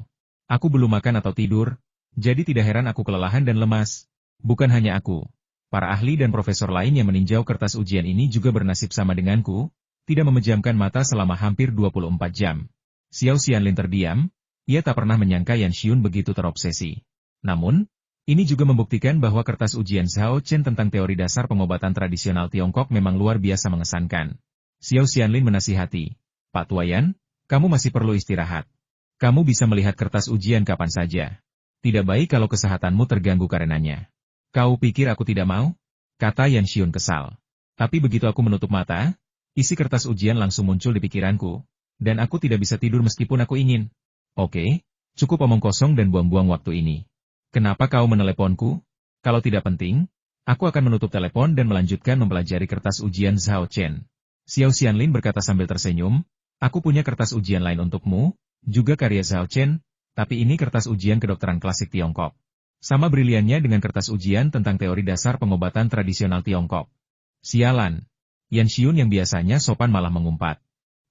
Aku belum makan atau tidur, jadi tidak heran aku kelelahan dan lemas. Bukan hanya aku. Para ahli dan profesor lain yang meninjau kertas ujian ini juga bernasib sama denganku, tidak memejamkan mata selama hampir 24 jam. Xiao Xianlin terdiam, ia tak pernah menyangka Yan Xiun begitu terobsesi. Namun, ini juga membuktikan bahwa kertas ujian Xiao Chen tentang teori dasar pengobatan tradisional Tiongkok memang luar biasa mengesankan. Xiao Xianlin menasihati, "Pak Tuayan, kamu masih perlu istirahat. Kamu bisa melihat kertas ujian kapan saja. Tidak baik kalau kesehatanmu terganggu karenanya." "Kau pikir aku tidak mau?" kata Yan Xiun kesal. Tapi begitu aku menutup mata, isi kertas ujian langsung muncul di pikiranku, dan aku tidak bisa tidur meskipun aku ingin. "Oke, cukup omong kosong dan buang-buang waktu ini. Kenapa kau meneleponku? Kalau tidak penting, aku akan menutup telepon dan melanjutkan mempelajari kertas ujian Xiao Chen." Xiao Xianlin berkata sambil tersenyum, "Aku punya kertas ujian lain untukmu, juga karya Xiao Chen, tapi ini kertas ujian kedokteran klasik Tiongkok. Sama briliannya dengan kertas ujian tentang teori dasar pengobatan tradisional Tiongkok." "Sialan." Yan Xiun yang biasanya sopan malah mengumpat.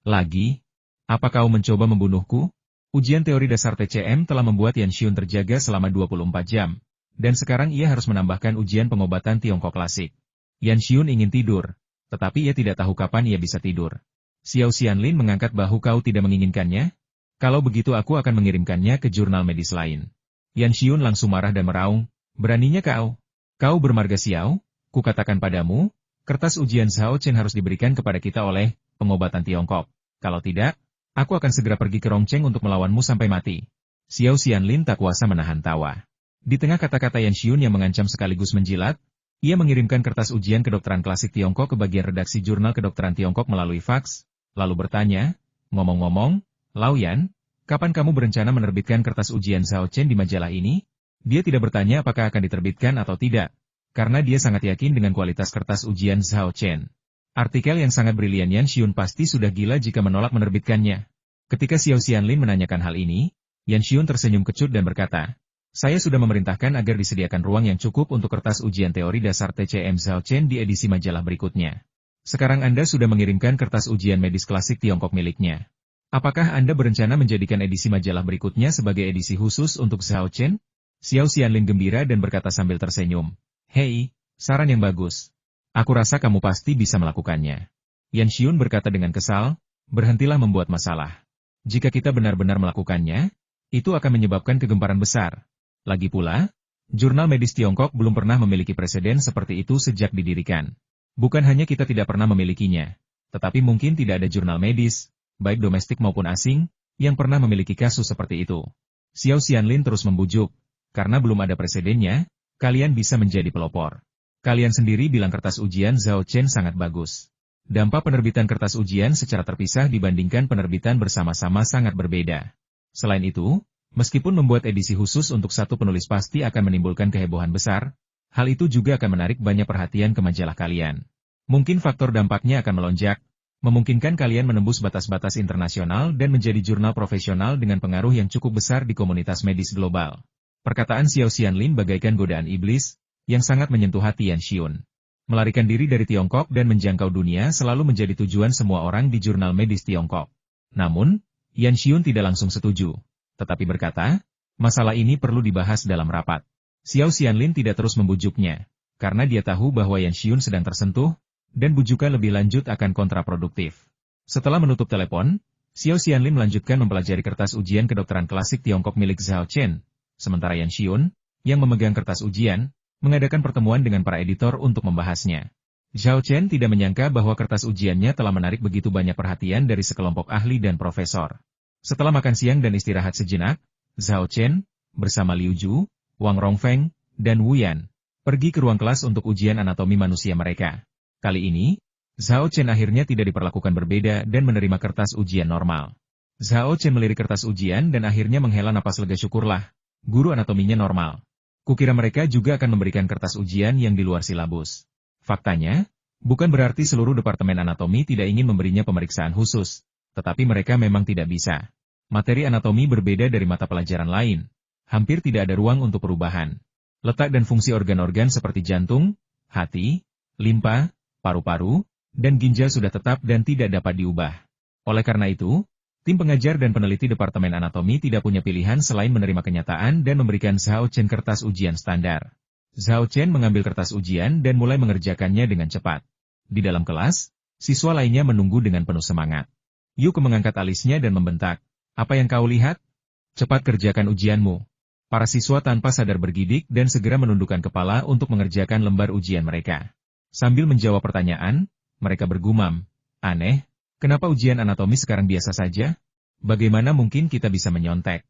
"Lagi? Apa kau mencoba membunuhku?" Ujian teori dasar TCM telah membuat Yan Xiun terjaga selama 24 jam, dan sekarang ia harus menambahkan ujian pengobatan Tiongkok klasik. Yan Xiun ingin tidur, tetapi ia tidak tahu kapan ia bisa tidur. Xiao Xianlin mengangkat bahu. "Kau tidak menginginkannya? Kalau begitu aku akan mengirimkannya ke jurnal medis lain." Yan Xiun langsung marah dan meraung, "Beraninya kau? Kau bermarga Xiao? Kukatakan padamu, kertas ujian Xiao Chen harus diberikan kepada kita oleh pengobatan Tiongkok. Kalau tidak, aku akan segera pergi ke Rongcheng untuk melawanmu sampai mati." Xiao Xianlin tak kuasa menahan tawa. Di tengah kata-kata Yan Xiun yang mengancam sekaligus menjilat, ia mengirimkan kertas ujian kedokteran klasik Tiongkok ke bagian redaksi jurnal kedokteran Tiongkok melalui faks, lalu bertanya, "Ngomong-ngomong, Lao Yan, kapan kamu berencana menerbitkan kertas ujian Xiao Chen di majalah ini?" Dia tidak bertanya apakah akan diterbitkan atau tidak, karena dia sangat yakin dengan kualitas kertas ujian Xiao Chen. Artikel yang sangat brilian Yan Xiun pasti sudah gila jika menolak menerbitkannya. Ketika Xiao Xianlin menanyakan hal ini, Yan Xiun tersenyum kecut dan berkata, "Saya sudah memerintahkan agar disediakan ruang yang cukup untuk kertas ujian teori dasar TCM Xiao Chen di edisi majalah berikutnya. Sekarang Anda sudah mengirimkan kertas ujian medis klasik Tiongkok miliknya. Apakah Anda berencana menjadikan edisi majalah berikutnya sebagai edisi khusus untuk Xiao Chen?" Xiao Xianlin gembira dan berkata sambil tersenyum, "Hei, saran yang bagus. Aku rasa kamu pasti bisa melakukannya." Yan Xiun berkata dengan kesal, "Berhentilah membuat masalah. Jika kita benar-benar melakukannya, itu akan menyebabkan kegemparan besar. Lagi pula, jurnal medis Tiongkok belum pernah memiliki preseden seperti itu sejak didirikan. Bukan hanya kita tidak pernah memilikinya, tetapi mungkin tidak ada jurnal medis, baik domestik maupun asing, yang pernah memiliki kasus seperti itu." Xiao Xianlin terus membujuk, "Karena belum ada presidennya, kalian bisa menjadi pelopor. Kalian sendiri bilang kertas ujian Zhao Chen sangat bagus. Dampak penerbitan kertas ujian secara terpisah dibandingkan penerbitan bersama-sama sangat berbeda. Selain itu, meskipun membuat edisi khusus untuk satu penulis pasti akan menimbulkan kehebohan besar, hal itu juga akan menarik banyak perhatian ke majalah kalian. Mungkin faktor dampaknya akan melonjak, memungkinkan kalian menembus batas-batas internasional dan menjadi jurnal profesional dengan pengaruh yang cukup besar di komunitas medis global. Perkataan Xiao Xianlin bagaikan godaan iblis, yang sangat menyentuh hati Yan Xiun. Melarikan diri dari Tiongkok dan menjangkau dunia selalu menjadi tujuan semua orang di jurnal medis Tiongkok. Namun, Yan Xiun tidak langsung setuju, tetapi berkata, masalah ini perlu dibahas dalam rapat. Xiao Xianlin tidak terus membujuknya, karena dia tahu bahwa Yan Xiun sedang tersentuh, dan bujukan lebih lanjut akan kontraproduktif. Setelah menutup telepon, Xiao Xianlin melanjutkan mempelajari kertas ujian kedokteran klasik Tiongkok milik Zhao Chen, sementara Yan Xiun, yang memegang kertas ujian, mengadakan pertemuan dengan para editor untuk membahasnya. Zhao Chen tidak menyangka bahwa kertas ujiannya telah menarik begitu banyak perhatian dari sekelompok ahli dan profesor. Setelah makan siang dan istirahat sejenak, Zhao Chen, bersama Liu Zhu, Wang Rongfeng, dan Wu Yan, pergi ke ruang kelas untuk ujian anatomi manusia mereka. Kali ini, Zhao Chen akhirnya tidak diperlakukan berbeda dan menerima kertas ujian normal. Zhao Chen melirik kertas ujian dan akhirnya menghela napas lega syukurlah, guru anatominya normal. Kukira mereka juga akan memberikan kertas ujian yang di luar silabus. Faktanya, bukan berarti seluruh departemen anatomi tidak ingin memberinya pemeriksaan khusus, tetapi mereka memang tidak bisa. Materi anatomi berbeda dari mata pelajaran lain. Hampir tidak ada ruang untuk perubahan. Letak dan fungsi organ-organ seperti jantung, hati, limpa, paru-paru, dan ginjal sudah tetap dan tidak dapat diubah. Oleh karena itu, tim pengajar dan peneliti Departemen Anatomi tidak punya pilihan selain menerima kenyataan dan memberikan Zhao Chen kertas ujian standar. Zhao Chen mengambil kertas ujian dan mulai mengerjakannya dengan cepat. Di dalam kelas, siswa lainnya menunggu dengan penuh semangat. Yuke mengangkat alisnya dan membentak, "Apa yang kau lihat? Cepat kerjakan ujianmu." Para siswa tanpa sadar bergidik dan segera menundukkan kepala untuk mengerjakan lembar ujian mereka. Sambil menjawab pertanyaan, mereka bergumam, "Aneh, kenapa ujian anatomi sekarang biasa saja? Bagaimana mungkin kita bisa menyontek?"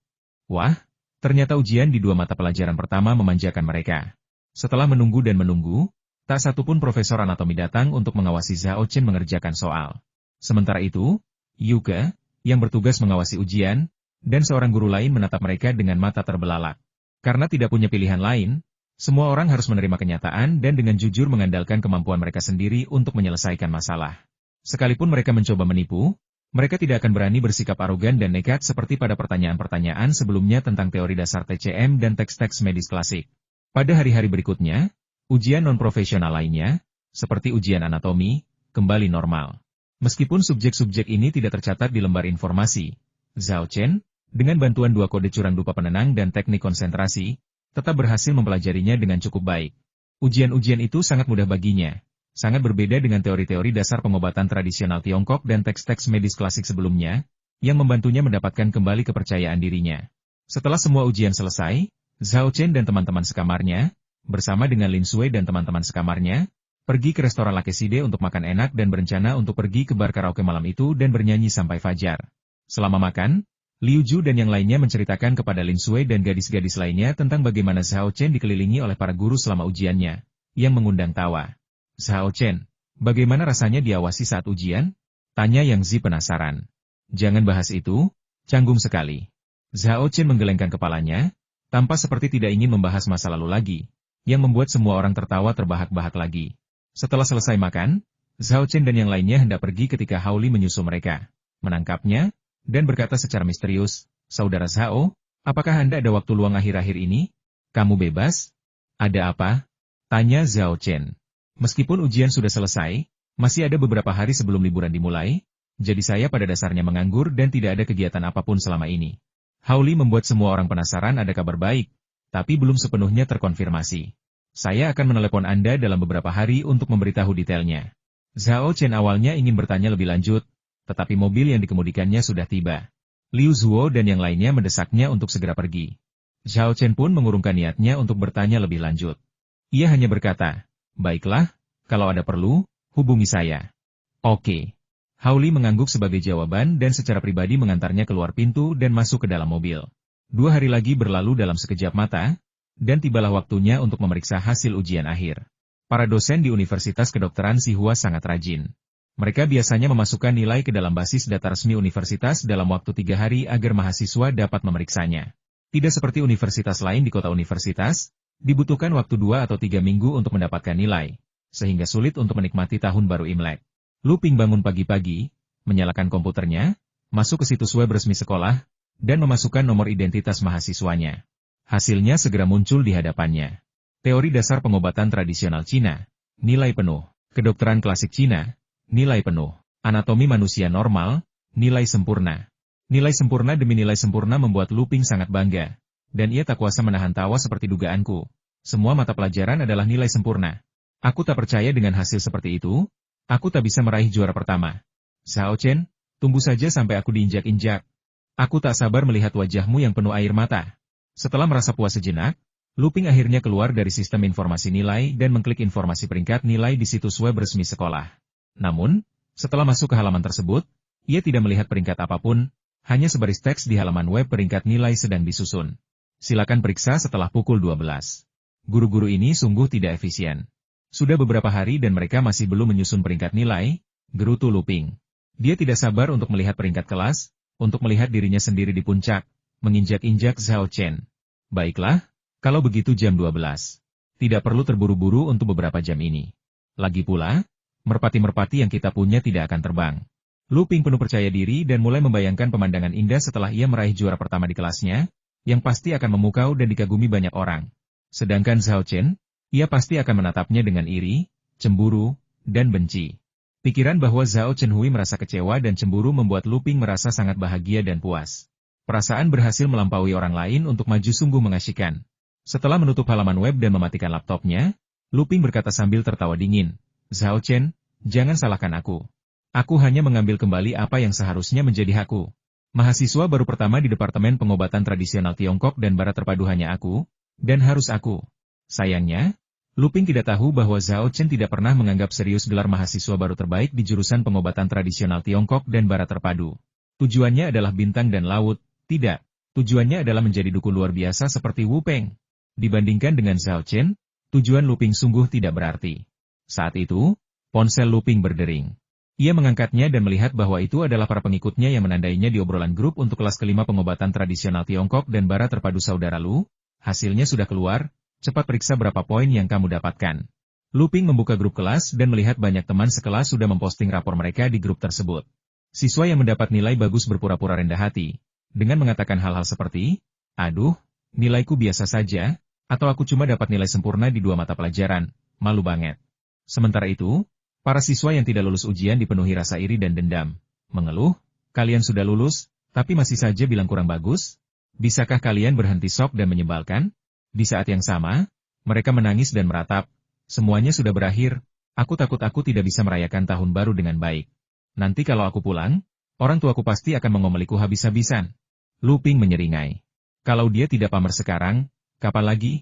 Wah, ternyata ujian di dua mata pelajaran pertama memanjakan mereka. Setelah menunggu dan menunggu, tak satupun profesor anatomi datang untuk mengawasi Zhao Chen mengerjakan soal. Sementara itu, Yuke, yang bertugas mengawasi ujian, dan seorang guru lain menatap mereka dengan mata terbelalak. Karena tidak punya pilihan lain, semua orang harus menerima kenyataan dan dengan jujur mengandalkan kemampuan mereka sendiri untuk menyelesaikan masalah. Sekalipun mereka mencoba menipu, mereka tidak akan berani bersikap arogan dan nekat seperti pada pertanyaan-pertanyaan sebelumnya tentang teori dasar TCM dan teks-teks medis klasik. Pada hari-hari berikutnya, ujian non-profesional lainnya, seperti ujian anatomi, kembali normal. Meskipun subjek-subjek ini tidak tercatat di lembar informasi, Zhao Chen, dengan bantuan dua kode curang dupa penenang dan teknik konsentrasi, tetap berhasil mempelajarinya dengan cukup baik. Ujian-ujian itu sangat mudah baginya, sangat berbeda dengan teori-teori dasar pengobatan tradisional Tiongkok dan teks-teks medis klasik sebelumnya, yang membantunya mendapatkan kembali kepercayaan dirinya. Setelah semua ujian selesai, Zhao Chen dan teman-teman sekamarnya, bersama dengan Lin Sui dan teman-teman sekamarnya, pergi ke restoran Lakeside untuk makan enak dan berencana untuk pergi ke bar karaoke malam itu dan bernyanyi sampai fajar. Selama makan, Liu Zhu dan yang lainnya menceritakan kepada Lin Sui dan gadis-gadis lainnya tentang bagaimana Zhao Chen dikelilingi oleh para guru selama ujiannya, yang mengundang tawa. "Zhao Chen, bagaimana rasanya diawasi saat ujian?" tanya Yang Zi penasaran. "Jangan bahas itu, canggung sekali." Zhao Chen menggelengkan kepalanya, tampak seperti tidak ingin membahas masa lalu lagi, yang membuat semua orang tertawa terbahak-bahak lagi. Setelah selesai makan, Zhao Chen dan yang lainnya hendak pergi ketika Hao Li menyusul mereka, menangkapnya, dan berkata secara misterius, "Saudara Zhao, apakah Anda ada waktu luang akhir-akhir ini? Kamu bebas?" "Ada apa?" tanya Zhao Chen. "Meskipun ujian sudah selesai, masih ada beberapa hari sebelum liburan dimulai, jadi saya pada dasarnya menganggur dan tidak ada kegiatan apapun selama ini." Hao Li membuat semua orang penasaran ada kabar baik, tapi belum sepenuhnya terkonfirmasi. "Saya akan menelepon Anda dalam beberapa hari untuk memberitahu detailnya." Zhao Chen awalnya ingin bertanya lebih lanjut, tetapi mobil yang dikemudikannya sudah tiba. Liu Zuo dan yang lainnya mendesaknya untuk segera pergi. Zhao Chen pun mengurungkan niatnya untuk bertanya lebih lanjut. Ia hanya berkata, "Baiklah, kalau ada perlu, hubungi saya." "Oke." Hao Li mengangguk sebagai jawaban dan secara pribadi mengantarnya keluar pintu dan masuk ke dalam mobil. 2 hari lagi berlalu dalam sekejap mata, dan tibalah waktunya untuk memeriksa hasil ujian akhir. Para dosen di Universitas Kedokteran Sihua sangat rajin. Mereka biasanya memasukkan nilai ke dalam basis data resmi universitas dalam waktu 3 hari agar mahasiswa dapat memeriksanya. Tidak seperti universitas lain di kota universitas, dibutuhkan waktu 2 atau 3 minggu untuk mendapatkan nilai, sehingga sulit untuk menikmati tahun baru Imlek. Luping bangun pagi-pagi, menyalakan komputernya, masuk ke situs web resmi sekolah, dan memasukkan nomor identitas mahasiswanya. Hasilnya segera muncul di hadapannya. Teori dasar pengobatan tradisional Cina, nilai penuh. Kedokteran klasik Cina, nilai penuh. Anatomi manusia normal, nilai sempurna. Nilai sempurna demi nilai sempurna membuat Luping sangat bangga. Dan ia tak kuasa menahan tawa seperti dugaanku. Semua mata pelajaran adalah nilai sempurna. Aku tak percaya dengan hasil seperti itu. Aku tak bisa meraih juara pertama. Xiao Chen, tunggu saja sampai aku diinjak-injak. Aku tak sabar melihat wajahmu yang penuh air mata. Setelah merasa puas sejenak, Luping akhirnya keluar dari sistem informasi nilai dan mengklik informasi peringkat nilai di situs web resmi sekolah. Namun, setelah masuk ke halaman tersebut, ia tidak melihat peringkat apapun, hanya sebaris teks di halaman web peringkat nilai sedang disusun. Silakan periksa setelah pukul 12. Guru-guru ini sungguh tidak efisien. Sudah beberapa hari dan mereka masih belum menyusun peringkat nilai, gerutu Luping. Dia tidak sabar untuk melihat peringkat kelas, untuk melihat dirinya sendiri di puncak, menginjak-injak Xiao Chen. Baiklah, kalau begitu jam 12. Tidak perlu terburu-buru untuk beberapa jam ini. Lagi pula, merpati-merpati yang kita punya tidak akan terbang. Luping penuh percaya diri dan mulai membayangkan pemandangan indah setelah ia meraih juara pertama di kelasnya, yang pasti akan memukau dan dikagumi banyak orang. Sedangkan Xiao Chen, ia pasti akan menatapnya dengan iri, cemburu, dan benci. Pikiran bahwa Zhao Chenhui merasa kecewa dan cemburu membuat Luping merasa sangat bahagia dan puas. Perasaan berhasil melampaui orang lain untuk maju sungguh mengasyikkan. Setelah menutup halaman web dan mematikan laptopnya, Luping berkata sambil tertawa dingin, Zhao Chen, jangan salahkan aku. Aku hanya mengambil kembali apa yang seharusnya menjadi hakku. Mahasiswa baru pertama di Departemen Pengobatan Tradisional Tiongkok dan Barat terpadu hanya aku, dan harus aku. Sayangnya, Luping tidak tahu bahwa Zhao Chen tidak pernah menganggap serius gelar mahasiswa baru terbaik di jurusan Pengobatan Tradisional Tiongkok dan Barat terpadu. Tujuannya adalah bintang dan laut, tidak. Tujuannya adalah menjadi dukun luar biasa seperti Wu Peng. Dibandingkan dengan Zhao Chen, tujuan Luping sungguh tidak berarti. Saat itu, ponsel Luping berdering. Ia mengangkatnya dan melihat bahwa itu adalah para pengikutnya yang menandainya di obrolan grup untuk kelas kelima pengobatan tradisional Tiongkok dan Barat terpadu saudara Lu. Hasilnya sudah keluar, cepat periksa berapa poin yang kamu dapatkan. Luping membuka grup kelas dan melihat banyak teman sekelas sudah memposting rapor mereka di grup tersebut. Siswa yang mendapat nilai bagus berpura-pura rendah hati, dengan mengatakan hal-hal seperti, aduh, nilaiku biasa saja, atau aku cuma dapat nilai sempurna di 2 mata pelajaran, malu banget. Sementara itu, para siswa yang tidak lulus ujian dipenuhi rasa iri dan dendam. Mengeluh, kalian sudah lulus, tapi masih saja bilang kurang bagus? Bisakah kalian berhenti sok dan menyebalkan? Di saat yang sama, mereka menangis dan meratap. Semuanya sudah berakhir, aku takut aku tidak bisa merayakan tahun baru dengan baik. Nanti kalau aku pulang, orang tuaku pasti akan mengomeliku habis-habisan. Luping menyeringai. Kalau dia tidak pamer sekarang, kapan lagi?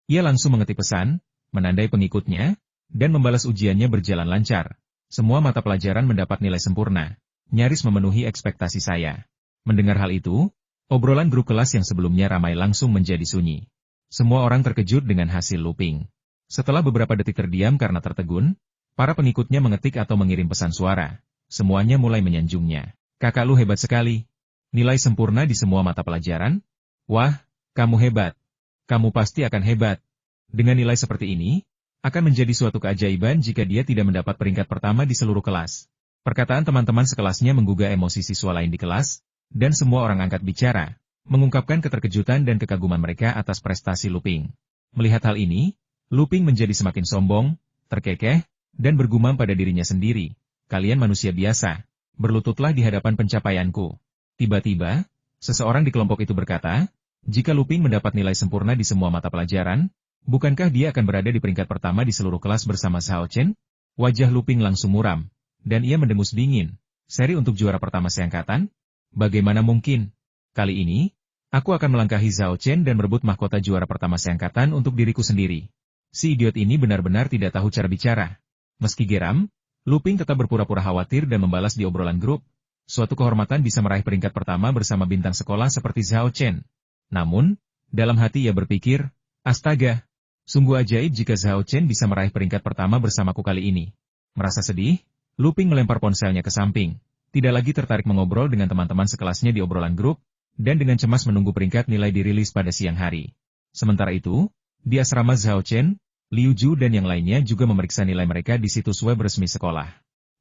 Ia langsung mengetik pesan, menandai pengikutnya, dan membalas ujiannya berjalan lancar. Semua mata pelajaran mendapat nilai sempurna, nyaris memenuhi ekspektasi saya. Mendengar hal itu, obrolan grup kelas yang sebelumnya ramai langsung menjadi sunyi. Semua orang terkejut dengan hasil Luping. Setelah beberapa detik terdiam karena tertegun, para pengikutnya mengetik atau mengirim pesan suara. Semuanya mulai menyanjungnya. Kakak lu hebat sekali. Nilai sempurna di semua mata pelajaran? Wah, kamu hebat. Kamu pasti akan hebat. Dengan nilai seperti ini, akan menjadi suatu keajaiban jika dia tidak mendapat peringkat pertama di seluruh kelas. Perkataan teman-teman sekelasnya menggugah emosi siswa lain di kelas, dan semua orang angkat bicara, mengungkapkan keterkejutan dan kekaguman mereka atas prestasi Luping. Melihat hal ini, Luping menjadi semakin sombong, terkekeh, dan bergumam pada dirinya sendiri. Kalian manusia biasa, berlututlah di hadapan pencapaianku. Tiba-tiba, seseorang di kelompok itu berkata, jika Luping mendapat nilai sempurna di semua mata pelajaran, bukankah dia akan berada di peringkat pertama di seluruh kelas bersama Xiao Chen? Wajah Luping langsung muram, dan ia mendengus dingin. Seri untuk juara pertama seangkatan? Bagaimana mungkin? Kali ini, aku akan melangkahi Xiao Chen dan merebut mahkota juara pertama seangkatan untuk diriku sendiri. Si idiot ini benar-benar tidak tahu cara bicara. Meski geram, Luping tetap berpura-pura khawatir dan membalas di obrolan grup. Suatu kehormatan bisa meraih peringkat pertama bersama bintang sekolah seperti Xiao Chen. Namun, dalam hati ia berpikir, Astaga! Sungguh ajaib jika Zhao Chen bisa meraih peringkat pertama bersamaku kali ini. Merasa sedih, Lu Ping melempar ponselnya ke samping. Tidak lagi tertarik mengobrol dengan teman-teman sekelasnya di obrolan grup, dan dengan cemas menunggu peringkat nilai dirilis pada siang hari. Sementara itu, di asrama Zhao Chen, Liu Ju dan yang lainnya juga memeriksa nilai mereka di situs web resmi sekolah.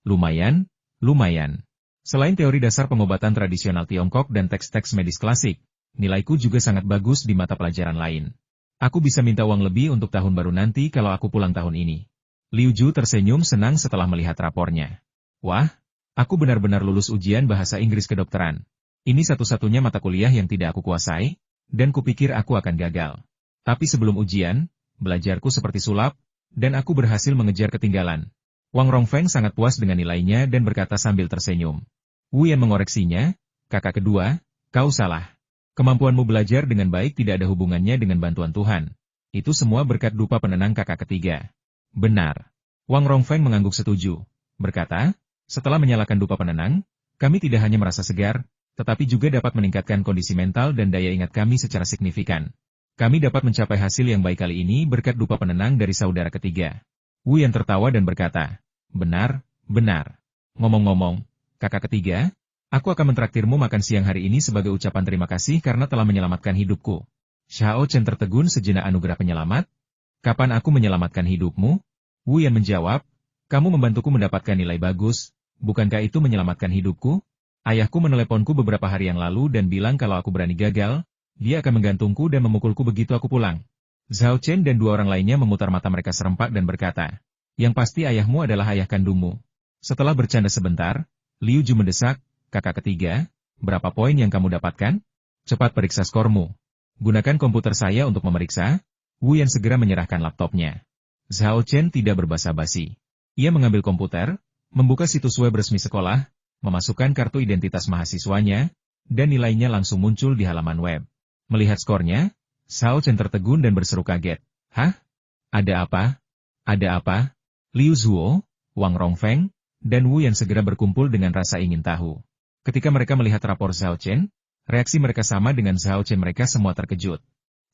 Lumayan, lumayan. Selain teori dasar pengobatan tradisional Tiongkok dan teks-teks medis klasik, nilaiku juga sangat bagus di mata pelajaran lain. Aku bisa minta uang lebih untuk tahun baru nanti kalau aku pulang tahun ini. Liu Ju tersenyum senang setelah melihat rapornya. Wah, aku benar-benar lulus ujian bahasa Inggris kedokteran. Ini satu-satunya mata kuliah yang tidak aku kuasai, dan kupikir aku akan gagal. Tapi sebelum ujian, belajarku seperti sulap, dan aku berhasil mengejar ketinggalan. Wang Rongfeng sangat puas dengan nilainya dan berkata sambil tersenyum. Wu Yan mengoreksinya, kakak kedua, kau salah. Kemampuanmu belajar dengan baik tidak ada hubungannya dengan bantuan Tuhan. Itu semua berkat dupa penenang kakak ketiga. Benar. Wang Rongfeng mengangguk setuju. Berkata, setelah menyalakan dupa penenang, kami tidak hanya merasa segar, tetapi juga dapat meningkatkan kondisi mental dan daya ingat kami secara signifikan. Kami dapat mencapai hasil yang baik kali ini berkat dupa penenang dari saudara ketiga. Wu Yan tertawa dan berkata, benar, benar. Ngomong-ngomong, kakak ketiga, aku akan mentraktirmu makan siang hari ini sebagai ucapan terima kasih karena telah menyelamatkan hidupku. Xiao Chen tertegun sejenak anugerah penyelamat. Kapan aku menyelamatkan hidupmu? Wu Yan menjawab, kamu membantuku mendapatkan nilai bagus, bukankah itu menyelamatkan hidupku? Ayahku meneleponku beberapa hari yang lalu dan bilang kalau aku berani gagal, dia akan menggantungku dan memukulku begitu aku pulang. Zhao Chen dan dua orang lainnya memutar mata mereka serempak dan berkata, yang pasti ayahmu adalah ayah kandungmu. Setelah bercanda sebentar, Liu Ju mendesak, kakak ketiga, berapa poin yang kamu dapatkan? Cepat periksa skormu. Gunakan komputer saya untuk memeriksa. Wu Yan segera menyerahkan laptopnya. Zhao Chen tidak berbasa-basi. Ia mengambil komputer, membuka situs web resmi sekolah, memasukkan kartu identitas mahasiswanya, dan nilainya langsung muncul di halaman web. Melihat skornya, Zhao Chen tertegun dan berseru kaget. Hah? Ada apa? Ada apa? Liu Zuo, Wang Rongfeng, dan Wu Yan segera berkumpul dengan rasa ingin tahu. Ketika mereka melihat rapor Zhao Chen, reaksi mereka sama dengan Zhao Chen, mereka semua terkejut.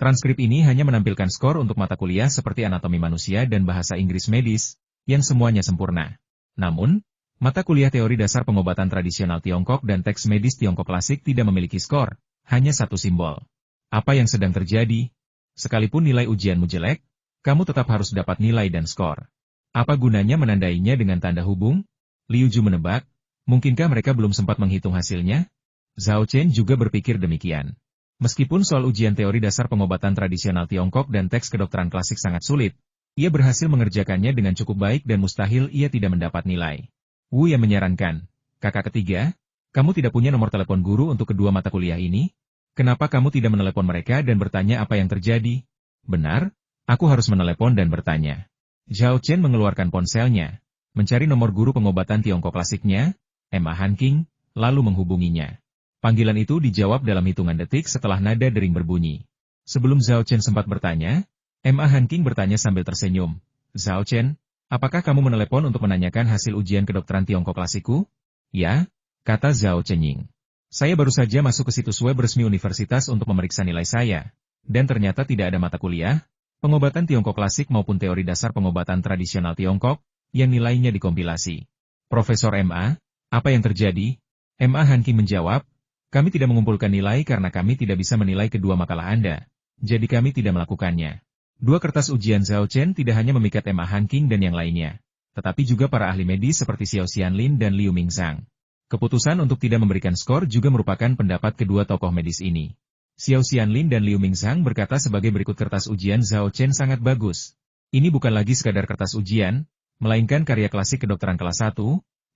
Transkrip ini hanya menampilkan skor untuk mata kuliah seperti anatomi manusia dan bahasa Inggris medis, yang semuanya sempurna. Namun, mata kuliah teori dasar pengobatan tradisional Tiongkok dan teks medis Tiongkok klasik tidak memiliki skor, hanya satu simbol. Apa yang sedang terjadi? Sekalipun nilai ujianmu jelek, kamu tetap harus dapat nilai dan skor. Apa gunanya menandainya dengan tanda hubung? Liu Ju menebak, mungkinkah mereka belum sempat menghitung hasilnya? Zhao Chen juga berpikir demikian. Meskipun soal ujian teori dasar pengobatan tradisional Tiongkok dan teks kedokteran klasik sangat sulit, ia berhasil mengerjakannya dengan cukup baik dan mustahil ia tidak mendapat nilai. Wu Yan menyarankan, kakak ketiga, kamu tidak punya nomor telepon guru untuk kedua mata kuliah ini? Kenapa kamu tidak menelepon mereka dan bertanya apa yang terjadi? Benar, aku harus menelepon dan bertanya. Zhao Chen mengeluarkan ponselnya, mencari nomor guru pengobatan Tiongkok klasiknya, Emma Han King, lalu menghubunginya. Panggilan itu dijawab dalam hitungan detik setelah nada dering berbunyi. Sebelum Zhao Chen sempat bertanya, Emma Han King bertanya sambil tersenyum. Zhao Chen, apakah kamu menelepon untuk menanyakan hasil ujian kedokteran Tiongkok klasikku? Ya, kata Zhao Chenying. Saya baru saja masuk ke situs web resmi universitas untuk memeriksa nilai saya, dan ternyata tidak ada mata kuliah, pengobatan Tiongkok klasik maupun teori dasar pengobatan tradisional Tiongkok, yang nilainya dikompilasi. Profesor MA, apa yang terjadi? MA Han King menjawab, kami tidak mengumpulkan nilai karena kami tidak bisa menilai kedua makalah Anda, jadi kami tidak melakukannya. Dua kertas ujian Zhao Chen tidak hanya memikat MA Han King dan yang lainnya, tetapi juga para ahli medis seperti Xiao Xianlin dan Liu Mingzhang. Keputusan untuk tidak memberikan skor juga merupakan pendapat kedua tokoh medis ini. Xiao Xianlin dan Liu Mingzhang berkata sebagai berikut, kertas ujian Zhao Chen sangat bagus. Ini bukan lagi sekadar kertas ujian, melainkan karya klasik kedokteran kelas 1,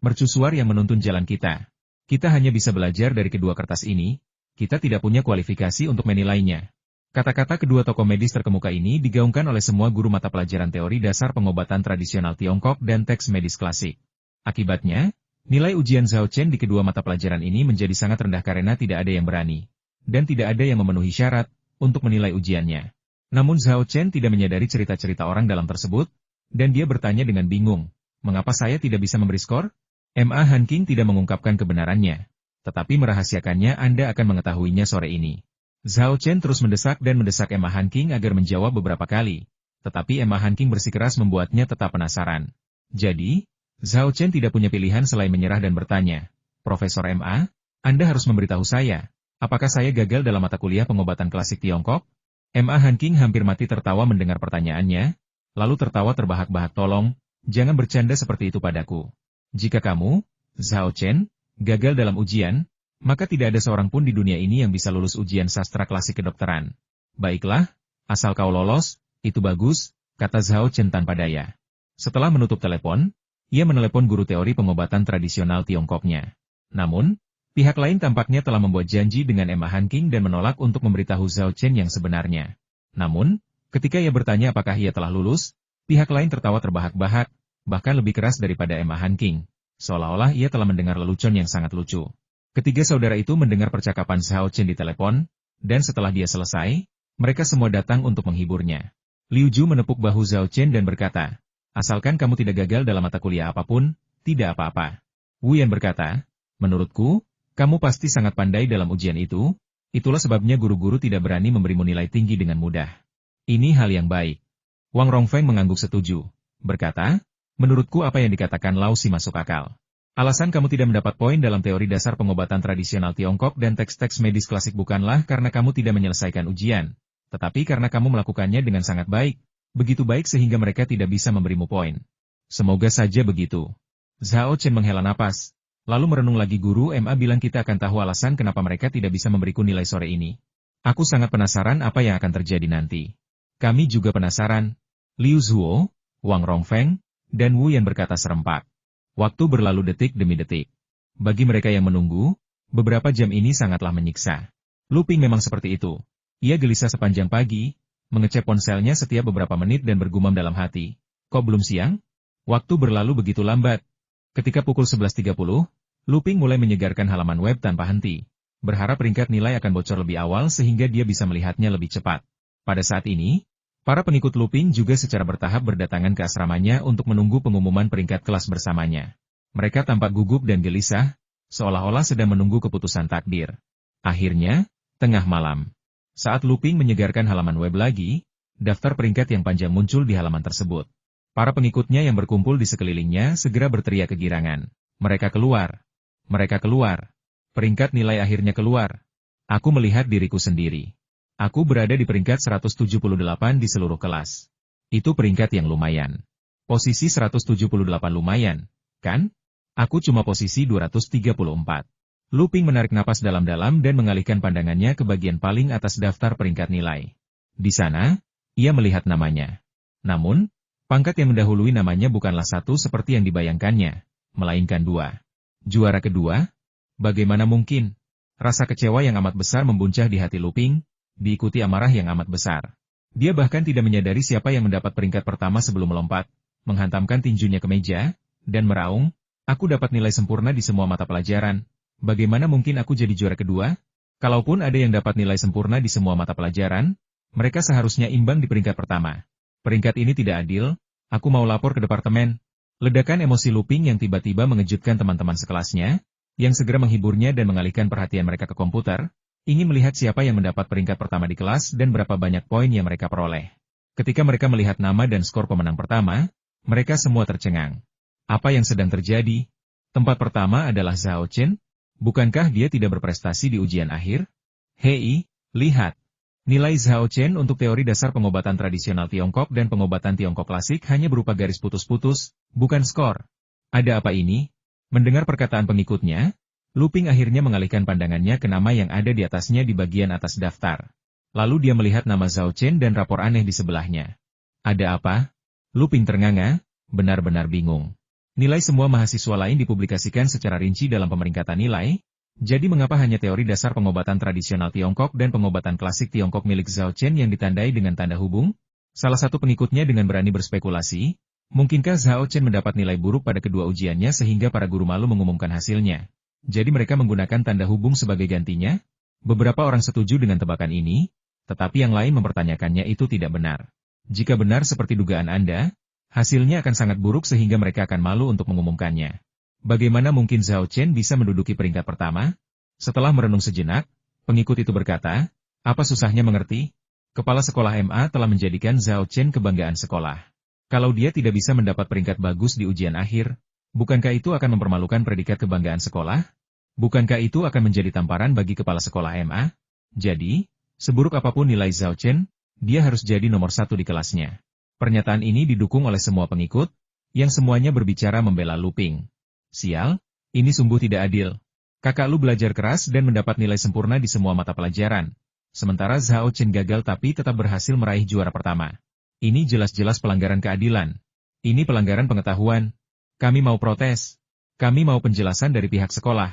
mercusuar yang menuntun jalan kita. Kita hanya bisa belajar dari kedua kertas ini, kita tidak punya kualifikasi untuk menilainya. Kata-kata kedua tokoh medis terkemuka ini digaungkan oleh semua guru mata pelajaran teori dasar pengobatan tradisional Tiongkok dan teks medis klasik. Akibatnya, nilai ujian Zhao Chen di kedua mata pelajaran ini menjadi sangat rendah karena tidak ada yang berani, dan tidak ada yang memenuhi syarat, untuk menilai ujiannya. Namun Zhao Chen tidak menyadari cerita-cerita orang dalam tersebut, dan dia bertanya dengan bingung, mengapa saya tidak bisa memberi skor? MA Han King tidak mengungkapkan kebenarannya, tetapi merahasiakannya. Anda akan mengetahuinya sore ini. Zhao Chen terus mendesak dan mendesak Emma Hanqing agar menjawab beberapa kali. Tetapi Emma Hanqing bersikeras membuatnya tetap penasaran. Jadi, Zhao Chen tidak punya pilihan selain menyerah dan bertanya, Profesor MA, Anda harus memberitahu saya, apakah saya gagal dalam mata kuliah pengobatan klasik Tiongkok? Emma Hanqing hampir mati tertawa mendengar pertanyaannya, lalu tertawa terbahak-bahak. Tolong, jangan bercanda seperti itu padaku. Jika kamu, Zhao Chen, gagal dalam ujian, maka tidak ada seorang pun di dunia ini yang bisa lulus ujian sastra klasik kedokteran. Baiklah, asal kau lolos, itu bagus, kata Zhao Chen tanpa daya. Setelah menutup telepon, ia menelepon guru teori pengobatan tradisional Tiongkoknya. Namun, pihak lain tampaknya telah membuat janji dengan Emma Hanqing dan menolak untuk memberitahu Zhao Chen yang sebenarnya. Namun, ketika ia bertanya apakah ia telah lulus, pihak lain tertawa terbahak-bahak, bahkan lebih keras daripada Emma Hanqing, seolah-olah ia telah mendengar lelucon yang sangat lucu. Ketiga saudara itu mendengar percakapan Zhao Chen di telepon, dan setelah dia selesai, mereka semua datang untuk menghiburnya. Liu Ju menepuk bahu Zhao Chen dan berkata, asalkan kamu tidak gagal dalam mata kuliah apapun, tidak apa-apa. Wu Yan berkata, menurutku, kamu pasti sangat pandai dalam ujian itu, itulah sebabnya guru-guru tidak berani memberimu nilai tinggi dengan mudah. Ini hal yang baik. Wang Rongfeng mengangguk setuju, berkata, menurutku apa yang dikatakan Lao Si masuk akal. Alasan kamu tidak mendapat poin dalam teori dasar pengobatan tradisional Tiongkok dan teks-teks medis klasik bukanlah karena kamu tidak menyelesaikan ujian, tetapi karena kamu melakukannya dengan sangat baik, begitu baik sehingga mereka tidak bisa memberimu poin. Semoga saja begitu. Zhao Chen menghela napas, lalu merenung lagi. Guru MA bilang kita akan tahu alasan kenapa mereka tidak bisa memberiku nilai sore ini. Aku sangat penasaran apa yang akan terjadi nanti. Kami juga penasaran. Liu Zuo, Wang Rongfeng, dan Wu Yan berkata serempak. Waktu berlalu detik demi detik. Bagi mereka yang menunggu, beberapa jam ini sangatlah menyiksa. Lu Ping memang seperti itu. Ia gelisah sepanjang pagi, mengecek ponselnya setiap beberapa menit dan bergumam dalam hati. Kok belum siang? Waktu berlalu begitu lambat. Ketika pukul 11.30, Lu Ping mulai menyegarkan halaman web tanpa henti. Berharap peringkat nilai akan bocor lebih awal sehingga dia bisa melihatnya lebih cepat. Pada saat ini, para pengikut Lu Ping juga secara bertahap berdatangan ke asramanya untuk menunggu pengumuman peringkat kelas bersamanya. Mereka tampak gugup dan gelisah, seolah-olah sedang menunggu keputusan takdir. Akhirnya, tengah malam. Saat Lu Ping menyegarkan halaman web lagi, daftar peringkat yang panjang muncul di halaman tersebut. Para pengikutnya yang berkumpul di sekelilingnya segera berteriak kegirangan. Mereka keluar. Mereka keluar. Peringkat nilai akhirnya keluar. Aku melihat diriku sendiri. Aku berada di peringkat 178 di seluruh kelas. Itu peringkat yang lumayan. Posisi 178 lumayan, kan? Aku cuma posisi 234. Lu Ping menarik napas dalam-dalam dan mengalihkan pandangannya ke bagian paling atas daftar peringkat nilai. Di sana, ia melihat namanya. Namun, pangkat yang mendahului namanya bukanlah satu seperti yang dibayangkannya, melainkan dua. Juara kedua? Bagaimana mungkin? Rasa kecewa yang amat besar membuncah di hati Lu Ping, diikuti amarah yang amat besar. Dia bahkan tidak menyadari siapa yang mendapat peringkat pertama sebelum melompat, menghantamkan tinjunya ke meja, dan meraung, aku dapat nilai sempurna di semua mata pelajaran. Bagaimana mungkin aku jadi juara kedua? Kalaupun ada yang dapat nilai sempurna di semua mata pelajaran, mereka seharusnya imbang di peringkat pertama. Peringkat ini tidak adil, aku mau lapor ke departemen. Ledakan emosi Lu Ping yang tiba-tiba mengejutkan teman-teman sekelasnya, yang segera menghiburnya dan mengalihkan perhatian mereka ke komputer, ingin melihat siapa yang mendapat peringkat pertama di kelas dan berapa banyak poin yang mereka peroleh. Ketika mereka melihat nama dan skor pemenang pertama, mereka semua tercengang. Apa yang sedang terjadi? Tempat pertama adalah Zhao Chen. Bukankah dia tidak berprestasi di ujian akhir? Hei, lihat. Nilai Zhao Chen untuk teori dasar pengobatan tradisional Tiongkok dan pengobatan Tiongkok klasik hanya berupa garis putus-putus, bukan skor. Ada apa ini? Mendengar perkataan pengikutnya, Lu Ping akhirnya mengalihkan pandangannya ke nama yang ada di atasnya di bagian atas daftar. Lalu dia melihat nama Zhao Chen dan rapor aneh di sebelahnya. Ada apa? Lu Ping ternganga, benar-benar bingung. Nilai semua mahasiswa lain dipublikasikan secara rinci dalam pemeringkatan nilai, jadi mengapa hanya teori dasar pengobatan tradisional Tiongkok dan pengobatan klasik Tiongkok milik Zhao Chen yang ditandai dengan tanda hubung? Salah satu pengikutnya dengan berani berspekulasi, mungkinkah Zhao Chen mendapat nilai buruk pada kedua ujiannya sehingga para guru malu mengumumkan hasilnya? Jadi mereka menggunakan tanda hubung sebagai gantinya? Beberapa orang setuju dengan tebakan ini, tetapi yang lain mempertanyakannya itu tidak benar. Jika benar seperti dugaan Anda, hasilnya akan sangat buruk sehingga mereka akan malu untuk mengumumkannya. Bagaimana mungkin Zhao Chen bisa menduduki peringkat pertama? Setelah merenung sejenak, pengikut itu berkata, Apa susahnya mengerti? Kepala sekolah MA telah menjadikan Zhao Chen kebanggaan sekolah. Kalau dia tidak bisa mendapat peringkat bagus di ujian akhir, bukankah itu akan mempermalukan predikat kebanggaan sekolah? Bukankah itu akan menjadi tamparan bagi kepala sekolah MA? Jadi, seburuk apapun nilai Zhao Chen, dia harus jadi nomor satu di kelasnya. Pernyataan ini didukung oleh semua pengikut, yang semuanya berbicara membela Lu Ping. Sial, ini sungguh tidak adil. Kakak Lu belajar keras dan mendapat nilai sempurna di semua mata pelajaran. Sementara Zhao Chen gagal tapi tetap berhasil meraih juara pertama. Ini jelas-jelas pelanggaran keadilan. Ini pelanggaran pengetahuan. Kami mau protes. Kami mau penjelasan dari pihak sekolah.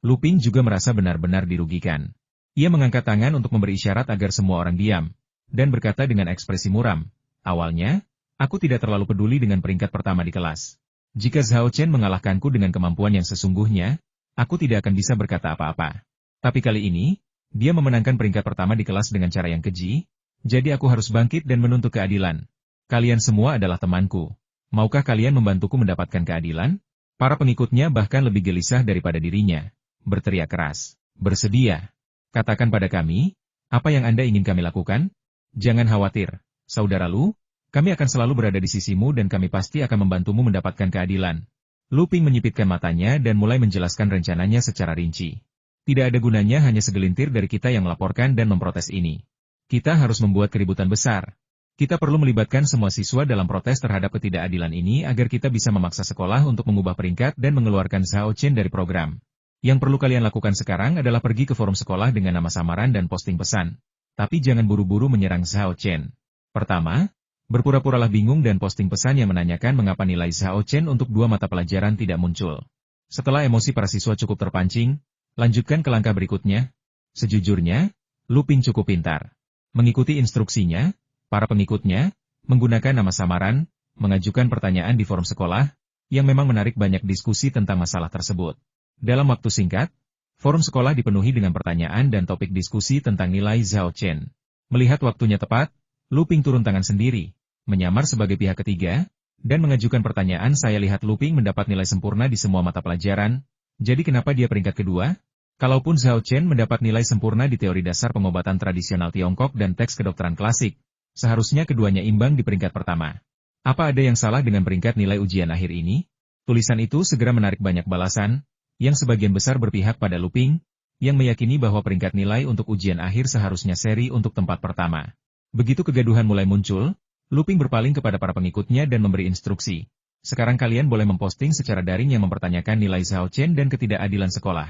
Lu Ping juga merasa benar-benar dirugikan. Ia mengangkat tangan untuk memberi isyarat agar semua orang diam, dan berkata dengan ekspresi muram, awalnya, aku tidak terlalu peduli dengan peringkat pertama di kelas. Jika Zhao Chen mengalahkanku dengan kemampuan yang sesungguhnya, aku tidak akan bisa berkata apa-apa. Tapi kali ini, dia memenangkan peringkat pertama di kelas dengan cara yang keji, jadi aku harus bangkit dan menuntut keadilan. Kalian semua adalah temanku. Maukah kalian membantuku mendapatkan keadilan? Para pengikutnya bahkan lebih gelisah daripada dirinya. Berteriak keras. Bersedia. Katakan pada kami, apa yang Anda ingin kami lakukan? Jangan khawatir, saudara Lu, kami akan selalu berada di sisimu dan kami pasti akan membantumu mendapatkan keadilan. Lu Ping menyipitkan matanya dan mulai menjelaskan rencananya secara rinci. Tidak ada gunanya hanya segelintir dari kita yang melaporkan dan memprotes ini. Kita harus membuat keributan besar. Kita perlu melibatkan semua siswa dalam protes terhadap ketidakadilan ini agar kita bisa memaksa sekolah untuk mengubah peringkat dan mengeluarkan Zhao Chen dari program. Yang perlu kalian lakukan sekarang adalah pergi ke forum sekolah dengan nama samaran dan posting pesan. Tapi jangan buru-buru menyerang Zhao Chen. Pertama, berpura-puralah bingung dan posting pesan yang menanyakan mengapa nilai Zhao Chen untuk 2 mata pelajaran tidak muncul. Setelah emosi para siswa cukup terpancing, lanjutkan ke langkah berikutnya. Sejujurnya, Lu Ping cukup pintar. Mengikuti instruksinya, para pengikutnya, menggunakan nama samaran, mengajukan pertanyaan di forum sekolah, yang memang menarik banyak diskusi tentang masalah tersebut. Dalam waktu singkat, forum sekolah dipenuhi dengan pertanyaan dan topik diskusi tentang nilai Zhao Chen. Melihat waktunya tepat, Lu Ping turun tangan sendiri, menyamar sebagai pihak ketiga, dan mengajukan pertanyaan. Saya lihat Lu Ping mendapat nilai sempurna di semua mata pelajaran, jadi kenapa dia peringkat kedua? Kalaupun Zhao Chen mendapat nilai sempurna di teori dasar pengobatan tradisional Tiongkok dan teks kedokteran klasik, seharusnya keduanya imbang di peringkat pertama. Apa ada yang salah dengan peringkat nilai ujian akhir ini? Tulisan itu segera menarik banyak balasan, yang sebagian besar berpihak pada Lu Ping, yang meyakini bahwa peringkat nilai untuk ujian akhir seharusnya seri untuk tempat pertama. Begitu kegaduhan mulai muncul, Lu Ping berpaling kepada para pengikutnya dan memberi instruksi. Sekarang kalian boleh memposting secara daring yang mempertanyakan nilai Zhao Chen dan ketidakadilan sekolah.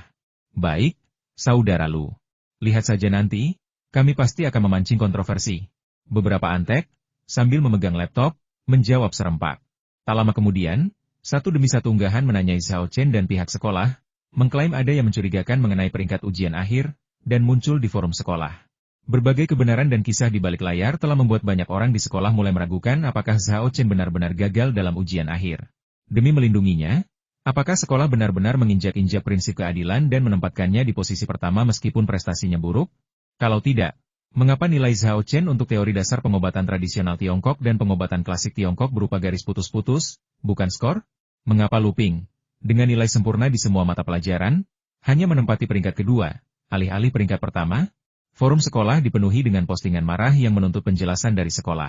Baik, saudara Lu. Lihat saja nanti, kami pasti akan memancing kontroversi. Beberapa antek, sambil memegang laptop, menjawab serempak. Tak lama kemudian, satu demi satu unggahan menanyai Zhao Chen dan pihak sekolah, mengklaim ada yang mencurigakan mengenai peringkat ujian akhir, dan muncul di forum sekolah. Berbagai kebenaran dan kisah di balik layar telah membuat banyak orang di sekolah mulai meragukan apakah Zhao Chen benar-benar gagal dalam ujian akhir. Demi melindunginya, apakah sekolah benar-benar menginjak-injak prinsip keadilan dan menempatkannya di posisi pertama meskipun prestasinya buruk? Kalau tidak, mengapa nilai Zhao Chen untuk teori dasar pengobatan tradisional Tiongkok dan pengobatan klasik Tiongkok berupa garis putus-putus, bukan skor? Mengapa Lu Ping, dengan nilai sempurna di semua mata pelajaran, hanya menempati peringkat kedua, alih-alih peringkat pertama? Forum sekolah dipenuhi dengan postingan marah yang menuntut penjelasan dari sekolah.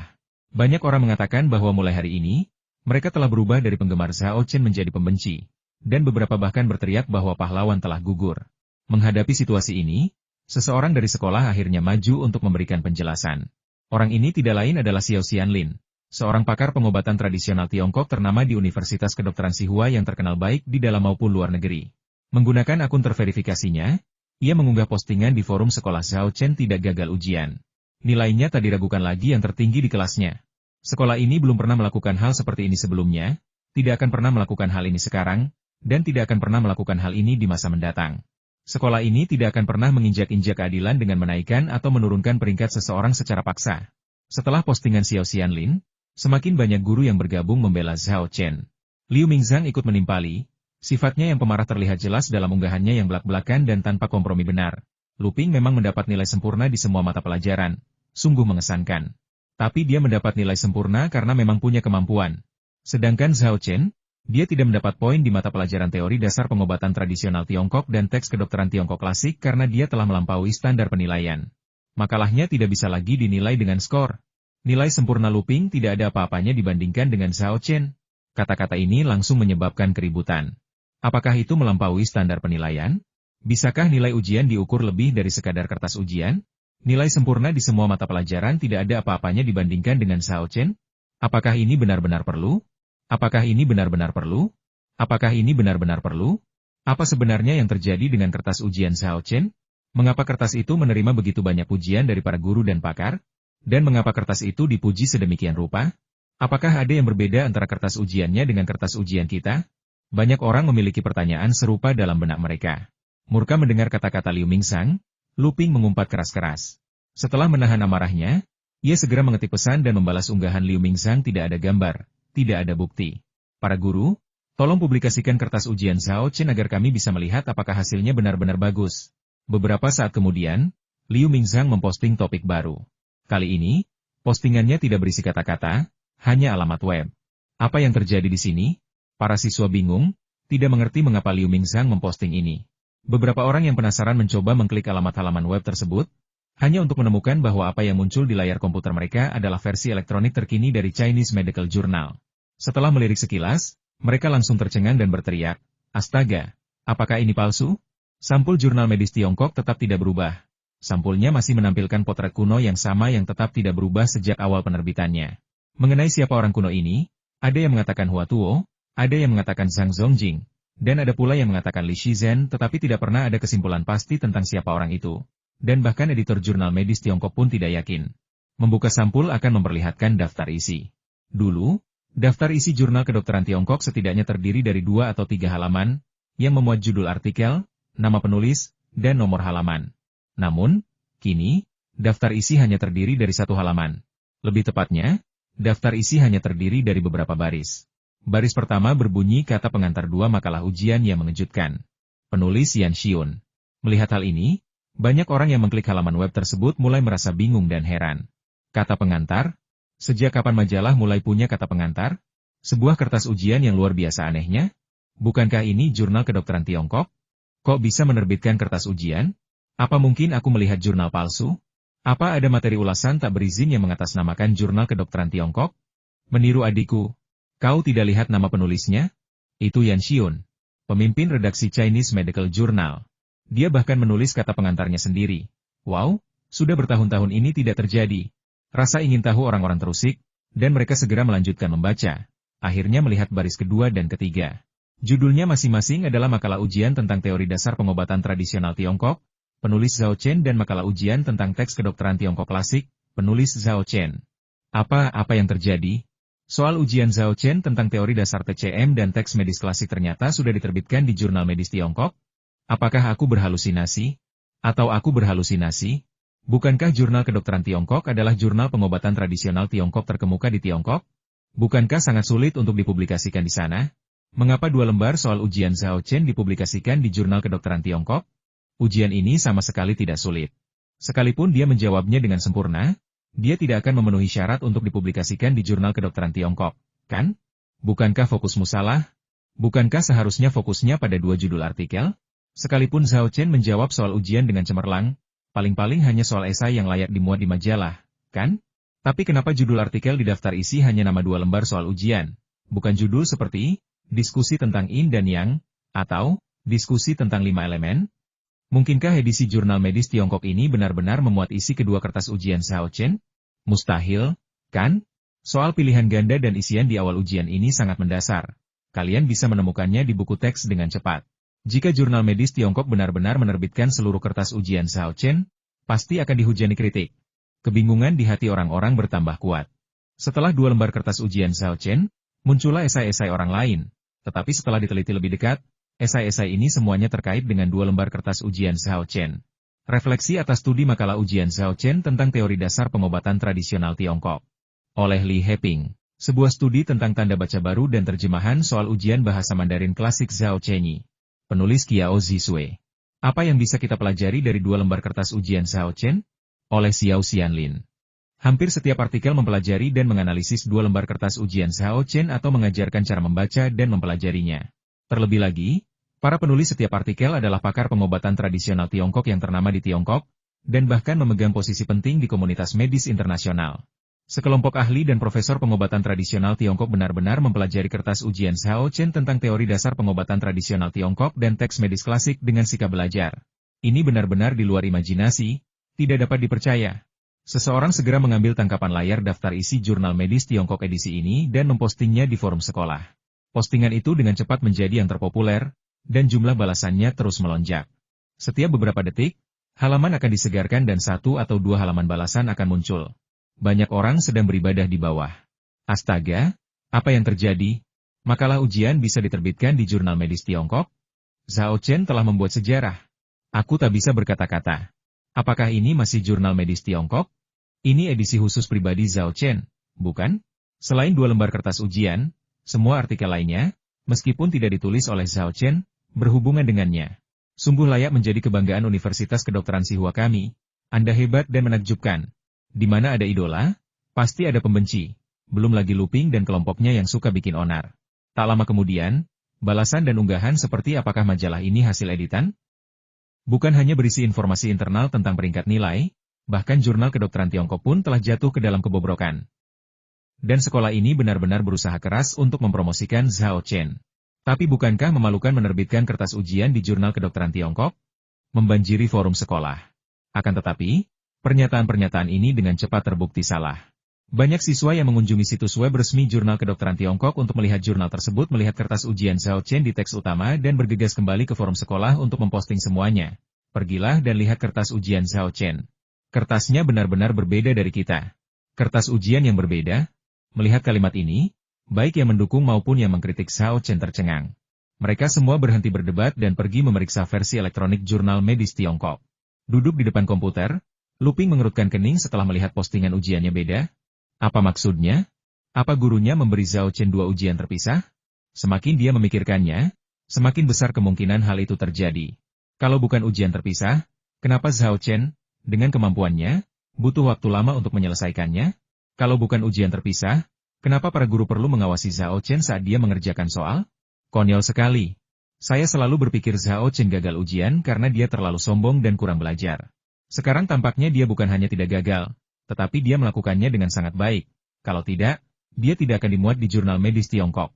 Banyak orang mengatakan bahwa mulai hari ini, mereka telah berubah dari penggemar Zhao Chen menjadi pembenci, dan beberapa bahkan berteriak bahwa pahlawan telah gugur. Menghadapi situasi ini, seseorang dari sekolah akhirnya maju untuk memberikan penjelasan. Orang ini tidak lain adalah Xiao Xianlin, seorang pakar pengobatan tradisional Tiongkok ternama di Universitas Kedokteran Tsinghua yang terkenal baik di dalam maupun luar negeri. Menggunakan akun terverifikasinya, ia mengunggah postingan di forum sekolah Zhao Chen tidak gagal ujian. Nilainya tak diragukan lagi yang tertinggi di kelasnya. Sekolah ini belum pernah melakukan hal seperti ini sebelumnya, tidak akan pernah melakukan hal ini sekarang, dan tidak akan pernah melakukan hal ini di masa mendatang. Sekolah ini tidak akan pernah menginjak-injak keadilan dengan menaikkan atau menurunkan peringkat seseorang secara paksa. Setelah postingan Xiao Xianlin, semakin banyak guru yang bergabung membela Zhao Chen. Liu Mingzhang ikut menimpali. Sifatnya yang pemarah terlihat jelas dalam unggahannya yang belak-belakan dan tanpa kompromi benar. Lu Ping memang mendapat nilai sempurna di semua mata pelajaran. Sungguh mengesankan. Tapi dia mendapat nilai sempurna karena memang punya kemampuan. Sedangkan Zhao Chen, dia tidak mendapat poin di mata pelajaran teori dasar pengobatan tradisional Tiongkok dan teks kedokteran Tiongkok klasik karena dia telah melampaui standar penilaian. Makalahnya tidak bisa lagi dinilai dengan skor. Nilai sempurna Luping tidak ada apa-apanya dibandingkan dengan Zhao Chen. Kata-kata ini langsung menyebabkan keributan. Apakah itu melampaui standar penilaian? Bisakah nilai ujian diukur lebih dari sekadar kertas ujian? Nilai sempurna di semua mata pelajaran tidak ada apa-apanya dibandingkan dengan Zhao Chen? Apakah ini benar-benar perlu? Apakah ini benar-benar perlu? Apakah ini benar-benar perlu? Apa sebenarnya yang terjadi dengan kertas ujian Zhao Chen? Mengapa kertas itu menerima begitu banyak pujian dari para guru dan pakar? Dan mengapa kertas itu dipuji sedemikian rupa? Apakah ada yang berbeda antara kertas ujiannya dengan kertas ujian kita? Banyak orang memiliki pertanyaan serupa dalam benak mereka. Murka mendengar kata-kata Liu Mingsang, Luping mengumpat keras-keras. Setelah menahan amarahnya, ia segera mengetik pesan dan membalas unggahan Liu Mingsang tidak ada gambar, tidak ada bukti. Para guru, tolong publikasikan kertas ujian Zhao Chen agar kami bisa melihat apakah hasilnya benar-benar bagus. Beberapa saat kemudian, Liu Mingsang memposting topik baru. Kali ini, postingannya tidak berisi kata-kata, hanya alamat web. Apa yang terjadi di sini? Para siswa bingung, tidak mengerti mengapa Liu Mingsang memposting ini. Beberapa orang yang penasaran mencoba mengklik alamat halaman web tersebut, hanya untuk menemukan bahwa apa yang muncul di layar komputer mereka adalah versi elektronik terkini dari Chinese Medical Journal. Setelah melirik sekilas, mereka langsung tercengang dan berteriak, "Astaga, apakah ini palsu?" Sampul jurnal medis Tiongkok tetap tidak berubah. Sampulnya masih menampilkan potret kuno yang sama yang tetap tidak berubah sejak awal penerbitannya. Mengenai siapa orang kuno ini, ada yang mengatakan Hua Tuo, ada yang mengatakan Zhang Zongjing, dan ada pula yang mengatakan Li Shizhen, tetapi tidak pernah ada kesimpulan pasti tentang siapa orang itu. Dan bahkan editor jurnal medis Tiongkok pun tidak yakin. Membuka sampul akan memperlihatkan daftar isi. Dulu, daftar isi jurnal kedokteran Tiongkok setidaknya terdiri dari 2 atau 3 halaman, yang memuat judul artikel, nama penulis, dan nomor halaman. Namun, kini, daftar isi hanya terdiri dari 1 halaman. Lebih tepatnya, daftar isi hanya terdiri dari beberapa baris. Baris pertama berbunyi kata pengantar 2 makalah ujian yang mengejutkan. Penulis Yan Xiun. Melihat hal ini, banyak orang yang mengklik halaman web tersebut mulai merasa bingung dan heran. Kata pengantar? Sejak kapan majalah mulai punya kata pengantar? Sebuah kertas ujian yang luar biasa anehnya? Bukankah ini jurnal kedokteran Tiongkok? Kok bisa menerbitkan kertas ujian? Apa mungkin aku melihat jurnal palsu? Apa ada materi ulasan tak berizin yang mengatasnamakan jurnal kedokteran Tiongkok? Meniru adikku. Kau tidak lihat nama penulisnya? Itu Yan Xiun, pemimpin redaksi Chinese Medical Journal. Dia bahkan menulis kata pengantarnya sendiri. Wow, sudah bertahun-tahun ini tidak terjadi. Rasa ingin tahu orang-orang terusik, dan mereka segera melanjutkan membaca. Akhirnya melihat baris kedua dan ketiga. Judulnya masing-masing adalah makalah ujian tentang teori dasar pengobatan tradisional Tiongkok, penulis Zhao Chen, dan makalah ujian tentang teks kedokteran Tiongkok klasik, penulis Zhao Chen. Apa yang terjadi? Soal ujian Zhao Chen tentang teori dasar TCM dan teks medis klasik ternyata sudah diterbitkan di jurnal medis Tiongkok? Apakah aku berhalusinasi? Atau aku berhalusinasi? Bukankah jurnal kedokteran Tiongkok adalah jurnal pengobatan tradisional Tiongkok terkemuka di Tiongkok? Bukankah sangat sulit untuk dipublikasikan di sana? Mengapa 2 lembar soal ujian Zhao Chen dipublikasikan di jurnal kedokteran Tiongkok? Ujian ini sama sekali tidak sulit. Sekalipun dia menjawabnya dengan sempurna, dia tidak akan memenuhi syarat untuk dipublikasikan di jurnal kedokteran Tiongkok, kan? Bukankah fokusmu salah? Bukankah seharusnya fokusnya pada 2 judul artikel? Sekalipun Zhao Chen menjawab soal ujian dengan cemerlang, paling-paling hanya soal esai yang layak dimuat di majalah, kan? Tapi kenapa judul artikel di daftar isi hanya nama 2 lembar soal ujian? Bukan judul seperti, diskusi tentang Yin dan Yang, atau, diskusi tentang 5 elemen? Mungkinkah edisi jurnal medis Tiongkok ini benar-benar memuat isi kedua kertas ujian Zhao Chen? Mustahil, kan? Soal pilihan ganda dan isian di awal ujian ini sangat mendasar. Kalian bisa menemukannya di buku teks dengan cepat. Jika jurnal medis Tiongkok benar-benar menerbitkan seluruh kertas ujian Zhao Chen, pasti akan dihujani kritik. Kebingungan di hati orang-orang bertambah kuat. Setelah 2 lembar kertas ujian Zhao Chen, muncullah esai-esai orang lain. Tetapi setelah diteliti lebih dekat, esai-esai ini semuanya terkait dengan 2 lembar kertas ujian Zhao Chen. Refleksi atas studi makalah ujian Zhao Chen tentang teori dasar pengobatan tradisional Tiongkok. Oleh Li Heping. Sebuah studi tentang tanda baca baru dan terjemahan soal ujian bahasa Mandarin klasik Zhao Chenyi. Penulis Qiao Zisui. Apa yang bisa kita pelajari dari 2 lembar kertas ujian Zhao Chen? Oleh Xiao Xianlin. Hampir setiap artikel mempelajari dan menganalisis 2 lembar kertas ujian Zhao Chen atau mengajarkan cara membaca dan mempelajarinya. Terlebih lagi, para penulis setiap artikel adalah pakar pengobatan tradisional Tiongkok yang ternama di Tiongkok, dan bahkan memegang posisi penting di komunitas medis internasional. Sekelompok ahli dan profesor pengobatan tradisional Tiongkok benar-benar mempelajari kertas ujian Zhao Chen tentang teori dasar pengobatan tradisional Tiongkok dan teks medis klasik dengan sikap belajar. Ini benar-benar di luar imajinasi, tidak dapat dipercaya. Seseorang segera mengambil tangkapan layar daftar isi jurnal medis Tiongkok edisi ini dan mempostingnya di forum sekolah. Postingan itu dengan cepat menjadi yang terpopuler, dan jumlah balasannya terus melonjak. Setiap beberapa detik, halaman akan disegarkan dan 1 atau 2 halaman balasan akan muncul. Banyak orang sedang beribadah di bawah. Astaga, apa yang terjadi? Makalah ujian bisa diterbitkan di jurnal medis Tiongkok? Zhao Chen telah membuat sejarah. Aku tak bisa berkata-kata. Apakah ini masih jurnal medis Tiongkok? Ini edisi khusus pribadi Zhao Chen, bukan? Selain 2 lembar kertas ujian, semua artikel lainnya, meskipun tidak ditulis oleh Zhao Chen, berhubungan dengannya. Sungguh layak menjadi kebanggaan Universitas Kedokteran Tsinghua kami. Anda hebat dan menakjubkan. Di mana ada idola, pasti ada pembenci. Belum lagi Luping dan kelompoknya yang suka bikin onar. Tak lama kemudian, balasan dan unggahan seperti apakah majalah ini hasil editan? Bukan hanya berisi informasi internal tentang peringkat nilai, bahkan jurnal kedokteran Tiongkok pun telah jatuh ke dalam kebobrokan. Dan sekolah ini benar-benar berusaha keras untuk mempromosikan Zhao Chen. Tapi bukankah memalukan menerbitkan kertas ujian di jurnal kedokteran Tiongkok? Membanjiri forum sekolah. Akan tetapi, pernyataan-pernyataan ini dengan cepat terbukti salah. Banyak siswa yang mengunjungi situs web resmi Jurnal Kedokteran Tiongkok untuk melihat jurnal tersebut melihat kertas ujian Zhao Chen di teks utama dan bergegas kembali ke forum sekolah untuk memposting semuanya. Pergilah dan lihat kertas ujian Zhao Chen. Kertasnya benar-benar berbeda dari kita. Kertas ujian yang berbeda? Melihat kalimat ini, baik yang mendukung maupun yang mengkritik Zhao Chen tercengang. Mereka semua berhenti berdebat dan pergi memeriksa versi elektronik jurnal medis Tiongkok. Duduk di depan komputer, Luping mengerutkan kening setelah melihat postingan ujiannya beda. Apa maksudnya? Apa gurunya memberi Zhao Chen 2 ujian terpisah? Semakin dia memikirkannya, semakin besar kemungkinan hal itu terjadi. Kalau bukan ujian terpisah, kenapa Zhao Chen, dengan kemampuannya, butuh waktu lama untuk menyelesaikannya? Kalau bukan ujian terpisah, kenapa para guru perlu mengawasi Zhao Chen saat dia mengerjakan soal? Konyol sekali. Saya selalu berpikir Zhao Chen gagal ujian karena dia terlalu sombong dan kurang belajar. Sekarang tampaknya dia bukan hanya tidak gagal, tetapi dia melakukannya dengan sangat baik. Kalau tidak, dia tidak akan dimuat di jurnal medis Tiongkok.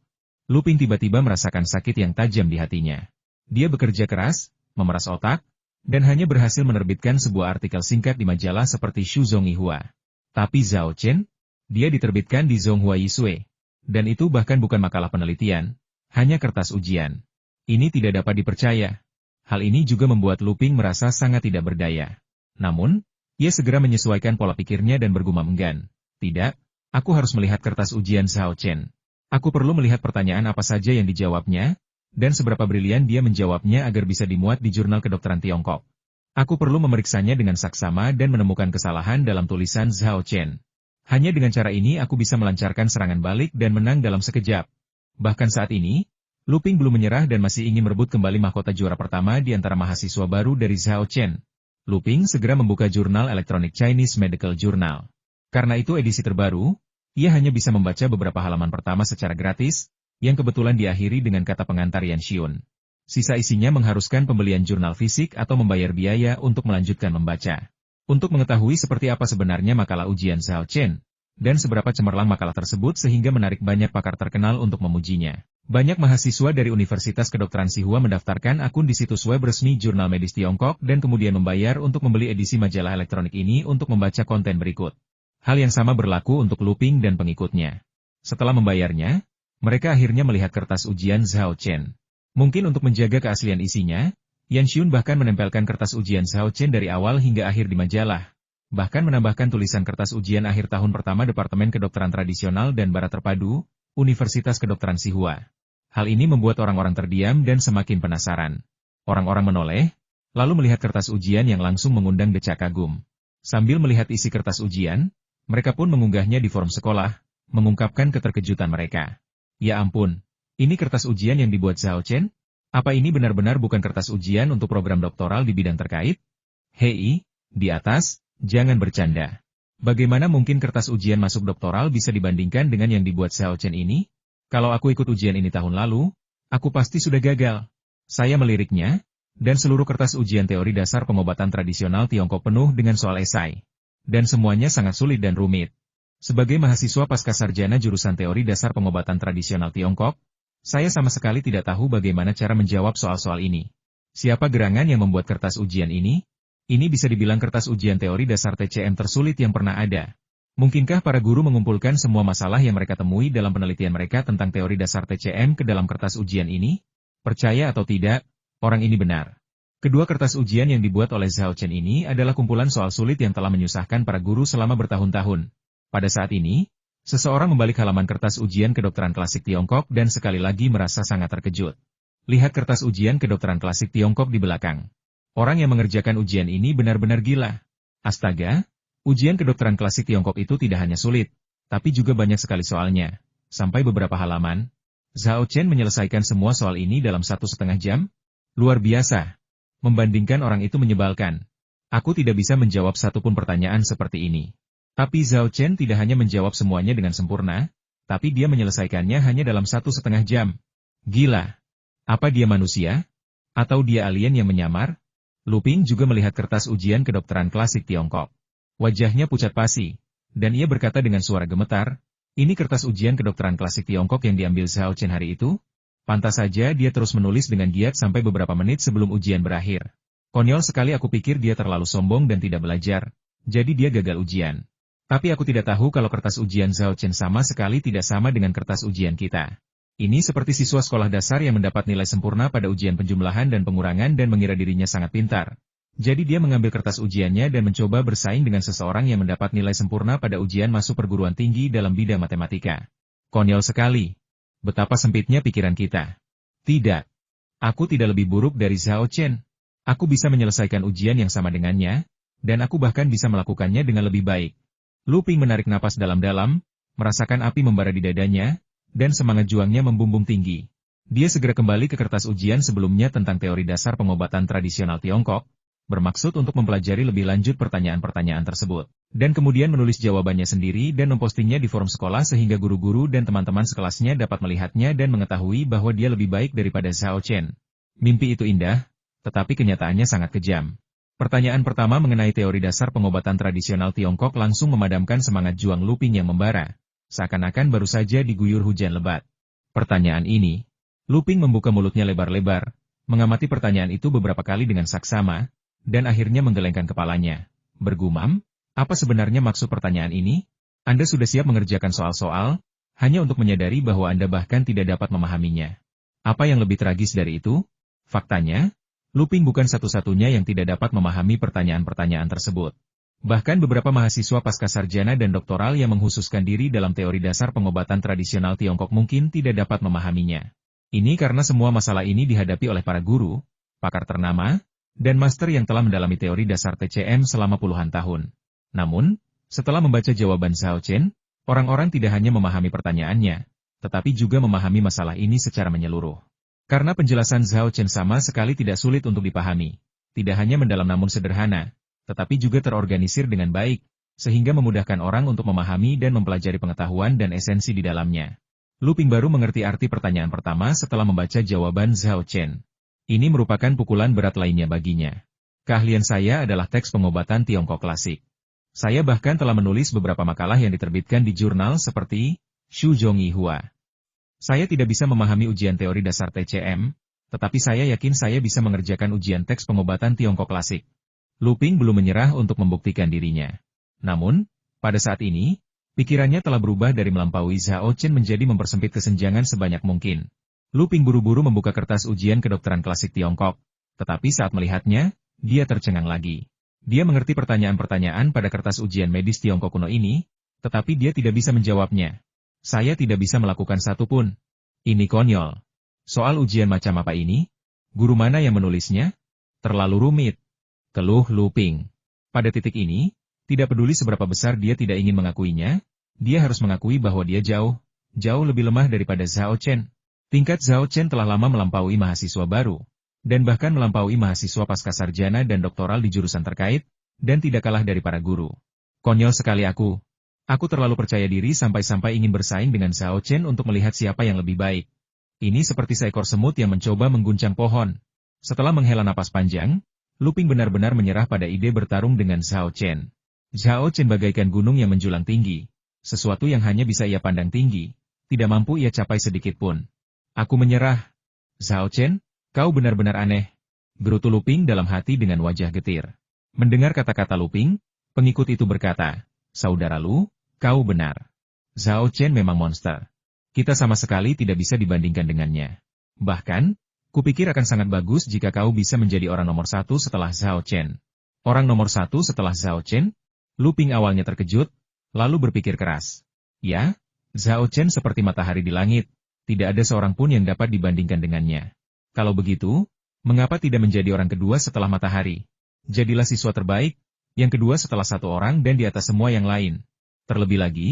Luping tiba-tiba merasakan sakit yang tajam di hatinya. Dia bekerja keras, memeras otak, dan hanya berhasil menerbitkan sebuah artikel singkat di majalah seperti Shu Zonghua. Tapi Zhao Chen, dia diterbitkan di Zonghua Yisui. Dan itu bahkan bukan makalah penelitian, hanya kertas ujian. Ini tidak dapat dipercaya. Hal ini juga membuat Luping merasa sangat tidak berdaya. Namun, ia segera menyesuaikan pola pikirnya dan bergumam enggan. Tidak, aku harus melihat kertas ujian Zhao Chen. Aku perlu melihat pertanyaan apa saja yang dijawabnya, dan seberapa brilian dia menjawabnya agar bisa dimuat di jurnal kedokteran Tiongkok. Aku perlu memeriksanya dengan saksama dan menemukan kesalahan dalam tulisan Zhao Chen. Hanya dengan cara ini aku bisa melancarkan serangan balik dan menang dalam sekejap. Bahkan saat ini, Luping belum menyerah dan masih ingin merebut kembali mahkota juara pertama di antara mahasiswa baru dari Zhao Chen. Luping segera membuka jurnal elektronik Chinese Medical Journal. Karena itu edisi terbaru, ia hanya bisa membaca beberapa halaman pertama secara gratis, yang kebetulan diakhiri dengan kata pengantar Yan Xiun. Sisa isinya mengharuskan pembelian jurnal fisik atau membayar biaya untuk melanjutkan membaca. Untuk mengetahui seperti apa sebenarnya makalah ujian Zhao Chen, dan seberapa cemerlang makalah tersebut sehingga menarik banyak pakar terkenal untuk memujinya. Banyak mahasiswa dari Universitas Kedokteran Tsinghua mendaftarkan akun di situs web resmi Jurnal Medis Tiongkok dan kemudian membayar untuk membeli edisi majalah elektronik ini untuk membaca konten berikut. Hal yang sama berlaku untuk Luping dan pengikutnya. Setelah membayarnya, mereka akhirnya melihat kertas ujian Zhao Chen. Mungkin untuk menjaga keaslian isinya, Yan Xiun bahkan menempelkan kertas ujian Zhao Chen dari awal hingga akhir di majalah. Bahkan menambahkan tulisan kertas ujian akhir tahun pertama Departemen Kedokteran Tradisional dan Barat Terpadu, Universitas Kedokteran Tsinghua. Hal ini membuat orang-orang terdiam dan semakin penasaran. Orang-orang menoleh, lalu melihat kertas ujian yang langsung mengundang decak kagum. Sambil melihat isi kertas ujian, mereka pun mengunggahnya di forum sekolah, mengungkapkan keterkejutan mereka. Ya ampun, ini kertas ujian yang dibuat Zhao Chen? Apa ini benar-benar bukan kertas ujian untuk program doktoral di bidang terkait? Hei, di atas, jangan bercanda. Bagaimana mungkin kertas ujian masuk doktoral bisa dibandingkan dengan yang dibuat Zhao Chen ini? Kalau aku ikut ujian ini tahun lalu, aku pasti sudah gagal. Saya meliriknya, Dan seluruh kertas ujian teori dasar pengobatan tradisional Tiongkok penuh dengan soal esai. Dan semuanya sangat sulit dan rumit. Sebagai mahasiswa pascasarjana jurusan teori dasar pengobatan tradisional Tiongkok, saya sama sekali tidak tahu bagaimana cara menjawab soal-soal ini. Siapa gerangan yang membuat kertas ujian ini? Ini bisa dibilang kertas ujian teori dasar TCM tersulit yang pernah ada. Mungkinkah para guru mengumpulkan semua masalah yang mereka temui dalam penelitian mereka tentang teori dasar TCM ke dalam kertas ujian ini? Percaya atau tidak, orang ini benar. Kedua kertas ujian yang dibuat oleh Zhao Chen ini adalah kumpulan soal sulit yang telah menyusahkan para guru selama bertahun-tahun. Pada saat ini, seseorang membalik halaman kertas ujian kedokteran klasik Tiongkok dan sekali lagi merasa sangat terkejut. Lihat kertas ujian kedokteran klasik Tiongkok di belakang. Orang yang mengerjakan ujian ini benar-benar gila. Astaga, ujian kedokteran klasik Tiongkok itu tidak hanya sulit, tapi juga banyak sekali soalnya. Sampai beberapa halaman, Zhao Chen menyelesaikan semua soal ini dalam 1,5 jam? Luar biasa. Membandingkan orang itu menyebalkan. Aku tidak bisa menjawab satupun pertanyaan seperti ini. Tapi Zhao Chen tidak hanya menjawab semuanya dengan sempurna, tapi dia menyelesaikannya hanya dalam 1,5 jam. Gila. Apa dia manusia? Atau dia alien yang menyamar? Lu Ping juga melihat kertas ujian kedokteran klasik Tiongkok. Wajahnya pucat pasi, dan ia berkata dengan suara gemetar, ini kertas ujian kedokteran klasik Tiongkok yang diambil Zhao Chen hari itu? Pantas saja dia terus menulis dengan giat sampai beberapa menit sebelum ujian berakhir. Konyol sekali, aku pikir dia terlalu sombong dan tidak belajar, jadi dia gagal ujian. Tapi aku tidak tahu kalau kertas ujian Zhao Chen sama sekali tidak sama dengan kertas ujian kita. Ini seperti siswa sekolah dasar yang mendapat nilai sempurna pada ujian penjumlahan dan pengurangan dan mengira dirinya sangat pintar. Jadi dia mengambil kertas ujiannya dan mencoba bersaing dengan seseorang yang mendapat nilai sempurna pada ujian masuk perguruan tinggi dalam bidang matematika. Konyol sekali. Betapa sempitnya pikiran kita. Tidak. Aku tidak lebih buruk dari Zhao Chen. Aku bisa menyelesaikan ujian yang sama dengannya, dan aku bahkan bisa melakukannya dengan lebih baik. Lu Ping menarik napas dalam-dalam, merasakan api membara di dadanya, dan semangat juangnya membumbung tinggi. Dia segera kembali ke kertas ujian sebelumnya tentang teori dasar pengobatan tradisional Tiongkok, bermaksud untuk mempelajari lebih lanjut pertanyaan-pertanyaan tersebut, dan kemudian menulis jawabannya sendiri dan mempostingnya di forum sekolah sehingga guru-guru dan teman-teman sekelasnya dapat melihatnya dan mengetahui bahwa dia lebih baik daripada Zhao Chen. Mimpi itu indah, tetapi kenyataannya sangat kejam. Pertanyaan pertama mengenai teori dasar pengobatan tradisional Tiongkok langsung memadamkan semangat juang Lu Ping yang membara, seakan-akan baru saja diguyur hujan lebat. Pertanyaan ini, Lu Ping membuka mulutnya lebar-lebar, mengamati pertanyaan itu beberapa kali dengan saksama, dan akhirnya menggelengkan kepalanya. Bergumam, apa sebenarnya maksud pertanyaan ini? Anda sudah siap mengerjakan soal-soal, hanya untuk menyadari bahwa Anda bahkan tidak dapat memahaminya. Apa yang lebih tragis dari itu? Faktanya, Lu Ping bukan satu-satunya yang tidak dapat memahami pertanyaan-pertanyaan tersebut. Bahkan beberapa mahasiswa pascasarjana dan doktoral yang menghususkan diri dalam teori dasar pengobatan tradisional Tiongkok mungkin tidak dapat memahaminya. Ini karena semua masalah ini dihadapi oleh para guru, pakar ternama, dan master yang telah mendalami teori dasar TCM selama puluhan tahun. Namun, setelah membaca jawaban Zhao Chen, orang-orang tidak hanya memahami pertanyaannya, tetapi juga memahami masalah ini secara menyeluruh. Karena penjelasan Zhao Chen sama sekali tidak sulit untuk dipahami, tidak hanya mendalam namun sederhana, tetapi juga terorganisir dengan baik, sehingga memudahkan orang untuk memahami dan mempelajari pengetahuan dan esensi di dalamnya. Lu Ping baru mengerti arti pertanyaan pertama setelah membaca jawaban Zhao Chen. Ini merupakan pukulan berat lainnya baginya. Keahlian saya adalah teks pengobatan Tiongkok klasik. Saya bahkan telah menulis beberapa makalah yang diterbitkan di jurnal seperti Shu Zhongyi Hua. Saya tidak bisa memahami ujian teori dasar TCM, tetapi saya yakin saya bisa mengerjakan ujian teks pengobatan Tiongkok klasik. Lu Ping belum menyerah untuk membuktikan dirinya. Namun, pada saat ini, pikirannya telah berubah dari melampaui Zhao Chen menjadi mempersempit kesenjangan sebanyak mungkin. Lu Ping buru-buru membuka kertas ujian kedokteran klasik Tiongkok, tetapi saat melihatnya, dia tercengang lagi. Dia mengerti pertanyaan-pertanyaan pada kertas ujian medis Tiongkok kuno ini, tetapi dia tidak bisa menjawabnya. Saya tidak bisa melakukan satu pun. Ini konyol. Soal ujian macam apa ini? Guru mana yang menulisnya? Terlalu rumit. Keluh Lu Ping. Pada titik ini, tidak peduli seberapa besar dia tidak ingin mengakuinya, dia harus mengakui bahwa dia jauh lebih lemah daripada Zhao Chen. Tingkat Zhao Chen telah lama melampaui mahasiswa baru, dan bahkan melampaui mahasiswa pascasarjana dan doktoral di jurusan terkait, dan tidak kalah dari para guru. Konyol sekali aku. Aku terlalu percaya diri sampai-sampai ingin bersaing dengan Zhao Chen untuk melihat siapa yang lebih baik. Ini seperti seekor semut yang mencoba mengguncang pohon. Setelah menghela napas panjang, Luping benar-benar menyerah pada ide bertarung dengan Zhao Chen. Zhao Chen bagaikan gunung yang menjulang tinggi, sesuatu yang hanya bisa ia pandang tinggi, tidak mampu ia capai sedikit pun. Aku menyerah. Zhao Chen, kau benar-benar aneh. Gerutu Luping dalam hati dengan wajah getir. Mendengar kata-kata Luping, pengikut itu berkata, "Saudara Lu, kau benar. Zhao Chen memang monster. Kita sama sekali tidak bisa dibandingkan dengannya. Bahkan, kupikir akan sangat bagus jika kau bisa menjadi orang nomor satu setelah Zhao Chen." Orang nomor satu setelah Zhao Chen? Luping awalnya terkejut, lalu berpikir keras. Ya, Zhao Chen seperti matahari di langit, tidak ada seorang pun yang dapat dibandingkan dengannya. Kalau begitu, mengapa tidak menjadi orang kedua setelah matahari? Jadilah siswa terbaik, yang kedua setelah satu orang dan di atas semua yang lain. Terlebih lagi,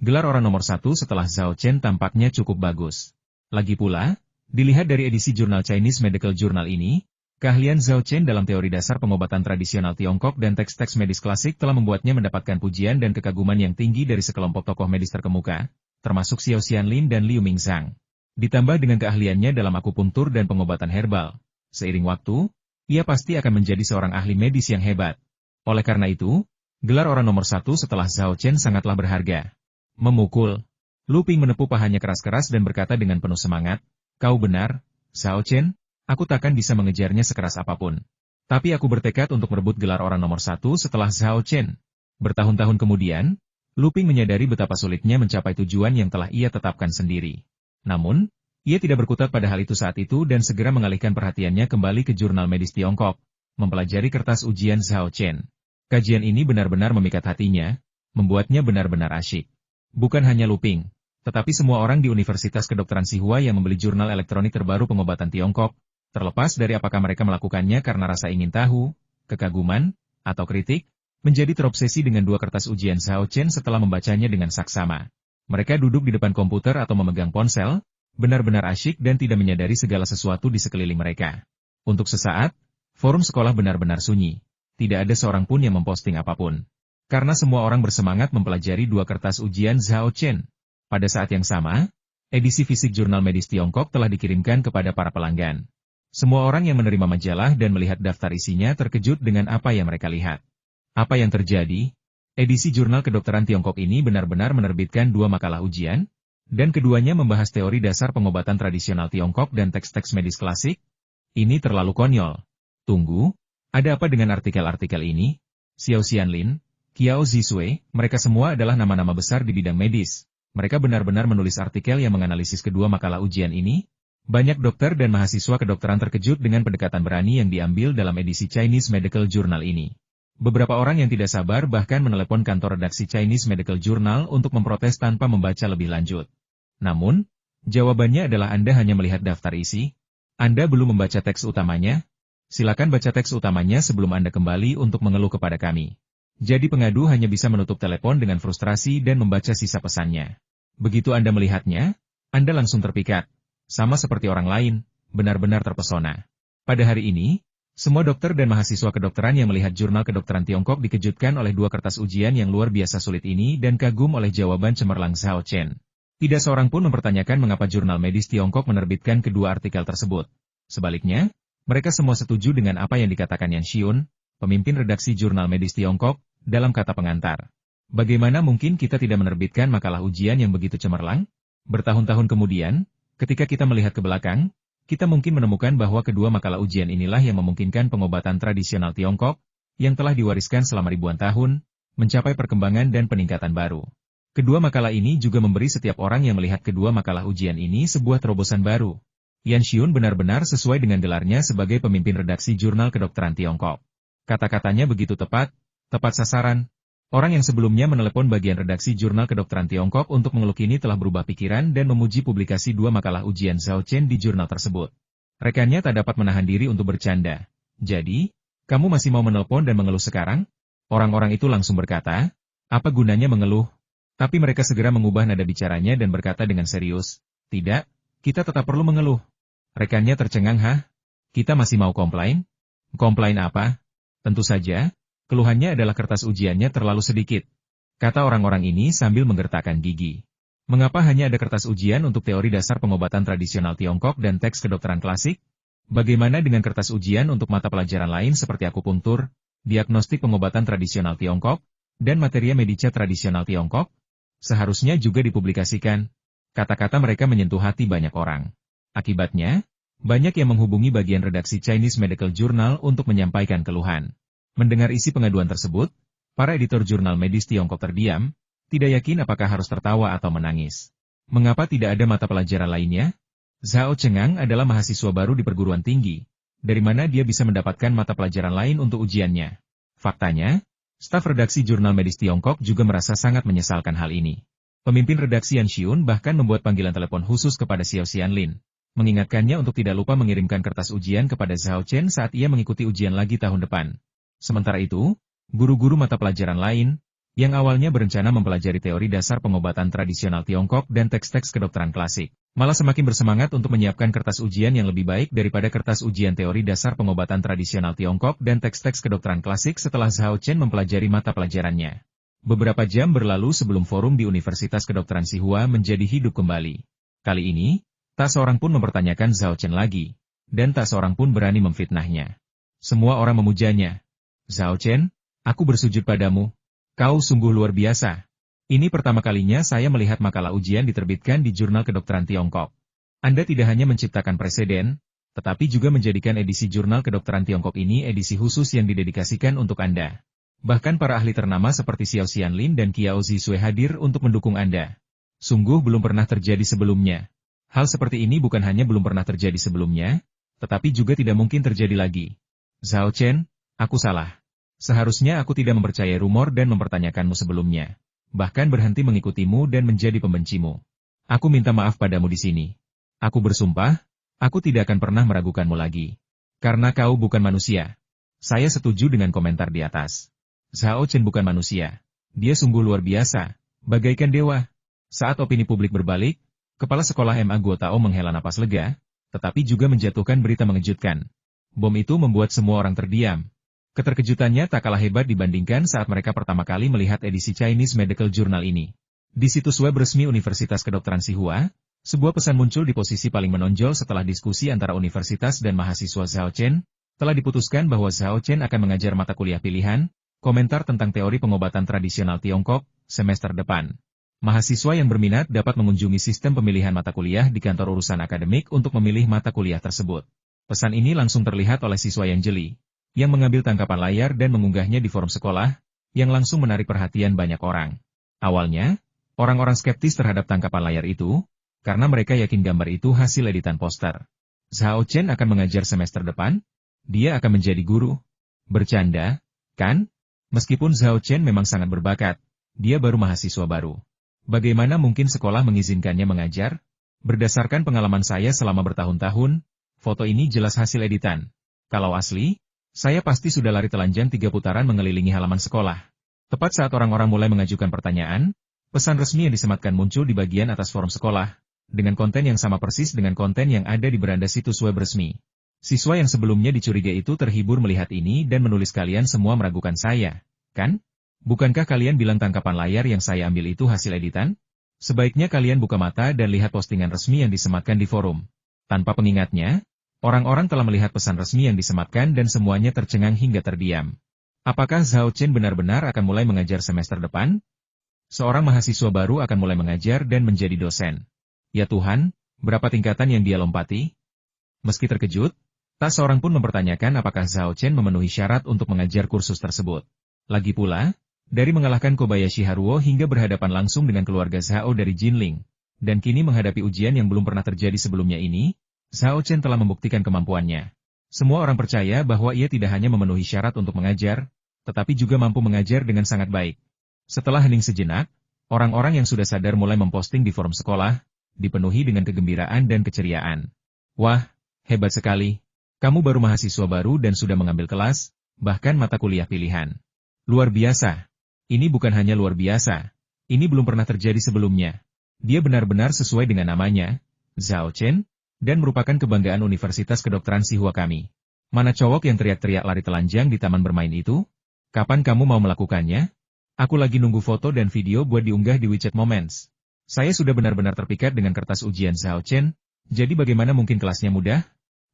gelar orang nomor satu setelah Zhao Chen tampaknya cukup bagus. Lagi pula, dilihat dari edisi jurnal Chinese Medical Journal ini, keahlian Zhao Chen dalam teori dasar pengobatan tradisional Tiongkok dan teks-teks medis klasik telah membuatnya mendapatkan pujian dan kekaguman yang tinggi dari sekelompok tokoh medis terkemuka, termasuk Xiao Xianlin dan Liu Mingzhang. Ditambah dengan keahliannya dalam akupunktur dan pengobatan herbal, seiring waktu, ia pasti akan menjadi seorang ahli medis yang hebat. Oleh karena itu, gelar orang nomor satu setelah Zhao Chen sangatlah berharga. Memukul. Luping menepuk pahanya keras-keras dan berkata dengan penuh semangat, "Kau benar, Zhao Chen, aku takkan bisa mengejarnya sekeras apapun. Tapi aku bertekad untuk merebut gelar orang nomor satu setelah Zhao Chen." Bertahun-tahun kemudian, Luping menyadari betapa sulitnya mencapai tujuan yang telah ia tetapkan sendiri. Namun, ia tidak berkutat pada hal itu saat itu dan segera mengalihkan perhatiannya kembali ke jurnal medis Tiongkok, mempelajari kertas ujian Zhao Chen. Kajian ini benar-benar memikat hatinya, membuatnya benar-benar asyik. Bukan hanya Luping, tetapi semua orang di Universitas Kedokteran Tsinghua yang membeli jurnal elektronik terbaru pengobatan Tiongkok, terlepas dari apakah mereka melakukannya karena rasa ingin tahu, kekaguman, atau kritik, menjadi terobsesi dengan dua kertas ujian Zhao Chen setelah membacanya dengan saksama. Mereka duduk di depan komputer atau memegang ponsel, benar-benar asyik dan tidak menyadari segala sesuatu di sekeliling mereka. Untuk sesaat, forum sekolah benar-benar sunyi. Tidak ada seorang pun yang memposting apapun. Karena semua orang bersemangat mempelajari dua kertas ujian Zhao Chen. Pada saat yang sama, edisi fisik jurnal medis Tiongkok telah dikirimkan kepada para pelanggan. Semua orang yang menerima majalah dan melihat daftar isinya terkejut dengan apa yang mereka lihat. Apa yang terjadi? Edisi jurnal kedokteran Tiongkok ini benar-benar menerbitkan dua makalah ujian, dan keduanya membahas teori dasar pengobatan tradisional Tiongkok dan teks-teks medis klasik. Ini terlalu konyol. Tunggu, ada apa dengan artikel-artikel ini? Xiao Xianlin, Qiao Zisui, mereka semua adalah nama-nama besar di bidang medis. Mereka benar-benar menulis artikel yang menganalisis kedua makalah ujian ini. Banyak dokter dan mahasiswa kedokteran terkejut dengan pendekatan berani yang diambil dalam edisi Chinese Medical Journal ini. Beberapa orang yang tidak sabar bahkan menelepon kantor redaksi Chinese Medical Journal untuk memprotes tanpa membaca lebih lanjut. Namun, jawabannya adalah Anda hanya melihat daftar isi. Anda belum membaca teks utamanya. Silakan baca teks utamanya sebelum Anda kembali untuk mengeluh kepada kami. Jadi pengadu hanya bisa menutup telepon dengan frustrasi dan membaca sisa pesannya. Begitu Anda melihatnya, Anda langsung terpikat. Sama seperti orang lain, benar-benar terpesona. Pada hari ini, semua dokter dan mahasiswa kedokteran yang melihat jurnal kedokteran Tiongkok dikejutkan oleh dua kertas ujian yang luar biasa sulit ini dan kagum oleh jawaban cemerlang Zhao Chen. Tidak seorang pun mempertanyakan mengapa jurnal medis Tiongkok menerbitkan kedua artikel tersebut. Sebaliknya, mereka semua setuju dengan apa yang dikatakan Yan Xiun, pemimpin redaksi jurnal medis Tiongkok, dalam kata pengantar. Bagaimana mungkin kita tidak menerbitkan makalah ujian yang begitu cemerlang? Bertahun-tahun kemudian, ketika kita melihat ke belakang, kita mungkin menemukan bahwa kedua makalah ujian inilah yang memungkinkan pengobatan tradisional Tiongkok, yang telah diwariskan selama ribuan tahun, mencapai perkembangan dan peningkatan baru. Kedua makalah ini juga memberi setiap orang yang melihat kedua makalah ujian ini sebuah terobosan baru. Yan Xiun benar-benar sesuai dengan gelarnya sebagai pemimpin redaksi jurnal kedokteran Tiongkok. Kata-katanya begitu tepat sasaran. Orang yang sebelumnya menelepon bagian redaksi jurnal kedokteran Tiongkok untuk mengeluh ini telah berubah pikiran dan memuji publikasi dua makalah ujian Zhao Chen di jurnal tersebut. Rekannya tak dapat menahan diri untuk bercanda. Jadi, kamu masih mau menelpon dan mengeluh sekarang? Orang-orang itu langsung berkata, apa gunanya mengeluh? Tapi mereka segera mengubah nada bicaranya dan berkata dengan serius, tidak, kita tetap perlu mengeluh. Rekannya tercengang, Kita masih mau komplain? Komplain apa? Tentu saja. Keluhannya adalah kertas ujiannya terlalu sedikit. Kata orang-orang ini sambil menggertakkan gigi. Mengapa hanya ada kertas ujian untuk teori dasar pengobatan tradisional Tiongkok dan teks kedokteran klasik? Bagaimana dengan kertas ujian untuk mata pelajaran lain seperti akupunktur, diagnostik pengobatan tradisional Tiongkok, dan materia medica tradisional Tiongkok? Seharusnya juga dipublikasikan. Kata-kata mereka menyentuh hati banyak orang. Akibatnya, banyak yang menghubungi bagian redaksi Chinese Medical Journal untuk menyampaikan keluhan. Mendengar isi pengaduan tersebut, para editor jurnal medis Tiongkok terdiam, tidak yakin apakah harus tertawa atau menangis. Mengapa tidak ada mata pelajaran lainnya? Zhao Chengang adalah mahasiswa baru di perguruan tinggi. Dari mana dia bisa mendapatkan mata pelajaran lain untuk ujiannya? Faktanya, staf redaksi jurnal medis Tiongkok juga merasa sangat menyesalkan hal ini. Pemimpin redaksi Yan Xiun bahkan membuat panggilan telepon khusus kepada Xiao Xianlin, mengingatkannya untuk tidak lupa mengirimkan kertas ujian kepada Zhao Chen saat ia mengikuti ujian lagi tahun depan. Sementara itu, guru-guru mata pelajaran lain, yang awalnya berencana mempelajari teori dasar pengobatan tradisional Tiongkok dan teks-teks kedokteran klasik, malah semakin bersemangat untuk menyiapkan kertas ujian yang lebih baik daripada kertas ujian teori dasar pengobatan tradisional Tiongkok dan teks-teks kedokteran klasik setelah Zhao Chen mempelajari mata pelajarannya. Beberapa jam berlalu sebelum forum di Universitas Kedokteran Tsinghua menjadi hidup kembali. Kali ini, tak seorang pun mempertanyakan Zhao Chen lagi, dan tak seorang pun berani memfitnahnya. Semua orang memujanya. Zhao Chen, aku bersujud padamu. Kau sungguh luar biasa. Ini pertama kalinya saya melihat makalah ujian diterbitkan di Jurnal Kedokteran Tiongkok. Anda tidak hanya menciptakan preseden, tetapi juga menjadikan edisi Jurnal Kedokteran Tiongkok ini edisi khusus yang didedikasikan untuk Anda. Bahkan para ahli ternama seperti Xiao Xianlin dan Qiao Zisui hadir untuk mendukung Anda. Sungguh belum pernah terjadi sebelumnya. Hal seperti ini bukan hanya belum pernah terjadi sebelumnya, tetapi juga tidak mungkin terjadi lagi. Zhao Chen, aku salah. Seharusnya aku tidak mempercayai rumor dan mempertanyakanmu sebelumnya. Bahkan berhenti mengikutimu dan menjadi pembencimu. Aku minta maaf padamu di sini. Aku bersumpah, aku tidak akan pernah meragukanmu lagi. Karena kau bukan manusia. Saya setuju dengan komentar di atas. Zhao Chen bukan manusia. Dia sungguh luar biasa, bagaikan dewa. Saat opini publik berbalik, Kepala Sekolah MA Guo Tao menghela napas lega, tetapi juga menjatuhkan berita mengejutkan. Bom itu membuat semua orang terdiam. Keterkejutannya tak kalah hebat dibandingkan saat mereka pertama kali melihat edisi Chinese Medical Journal ini. Di situs web resmi Universitas Kedokteran Tsinghua, sebuah pesan muncul di posisi paling menonjol setelah diskusi antara universitas dan mahasiswa Zhao Chen, telah diputuskan bahwa Zhao Chen akan mengajar mata kuliah pilihan, komentar tentang teori pengobatan tradisional Tiongkok, semester depan. Mahasiswa yang berminat dapat mengunjungi sistem pemilihan mata kuliah di kantor urusan akademik untuk memilih mata kuliah tersebut. Pesan ini langsung terlihat oleh siswa yang jeli, yang mengambil tangkapan layar dan mengunggahnya di forum sekolah, yang langsung menarik perhatian banyak orang. Awalnya, orang-orang skeptis terhadap tangkapan layar itu, karena mereka yakin gambar itu hasil editan poster. Zhao Chen akan mengajar semester depan? Dia akan menjadi guru? Bercanda, kan? Meskipun Zhao Chen memang sangat berbakat, dia baru mahasiswa baru. Bagaimana mungkin sekolah mengizinkannya mengajar? Berdasarkan pengalaman saya selama bertahun-tahun, foto ini jelas hasil editan. Kalau asli, saya pasti sudah lari telanjang 3 putaran mengelilingi halaman sekolah. Tepat saat orang-orang mulai mengajukan pertanyaan, pesan resmi yang disematkan muncul di bagian atas forum sekolah, dengan konten yang sama persis dengan konten yang ada di beranda situs web resmi. Siswa yang sebelumnya dicurigai itu terhibur melihat ini dan menulis kalian semua meragukan saya, kan? Bukankah kalian bilang tangkapan layar yang saya ambil itu hasil editan? Sebaiknya kalian buka mata dan lihat postingan resmi yang disematkan di forum. Tanpa pengingatnya, orang-orang telah melihat pesan resmi yang disematkan dan semuanya tercengang hingga terdiam. Apakah Zhao Chen benar-benar akan mulai mengajar semester depan? Seorang mahasiswa baru akan mulai mengajar dan menjadi dosen. Ya Tuhan, berapa tingkatan yang dia lompati? Meski terkejut, tak seorang pun mempertanyakan apakah Zhao Chen memenuhi syarat untuk mengajar kursus tersebut. Lagi pula, dari mengalahkan Kobayashi Haruo hingga berhadapan langsung dengan keluarga Zhao dari Jinling, dan kini menghadapi ujian yang belum pernah terjadi sebelumnya ini, Zhao Chen telah membuktikan kemampuannya. Semua orang percaya bahwa ia tidak hanya memenuhi syarat untuk mengajar, tetapi juga mampu mengajar dengan sangat baik. Setelah hening sejenak, orang-orang yang sudah sadar mulai memposting di forum sekolah, dipenuhi dengan kegembiraan dan keceriaan. Wah, hebat sekali. Kamu baru mahasiswa baru dan sudah mengambil kelas, bahkan mata kuliah pilihan. Luar biasa. Ini bukan hanya luar biasa. Ini belum pernah terjadi sebelumnya. Dia benar-benar sesuai dengan namanya, Zhao Chen, dan merupakan kebanggaan Universitas Kedokteran Tsinghua kami. Mana cowok yang teriak-teriak lari telanjang di taman bermain itu? Kapan kamu mau melakukannya? Aku lagi nunggu foto dan video buat diunggah di WeChat Moments. Saya sudah benar-benar terpikat dengan kertas ujian Zhao Chen, jadi bagaimana mungkin kelasnya mudah?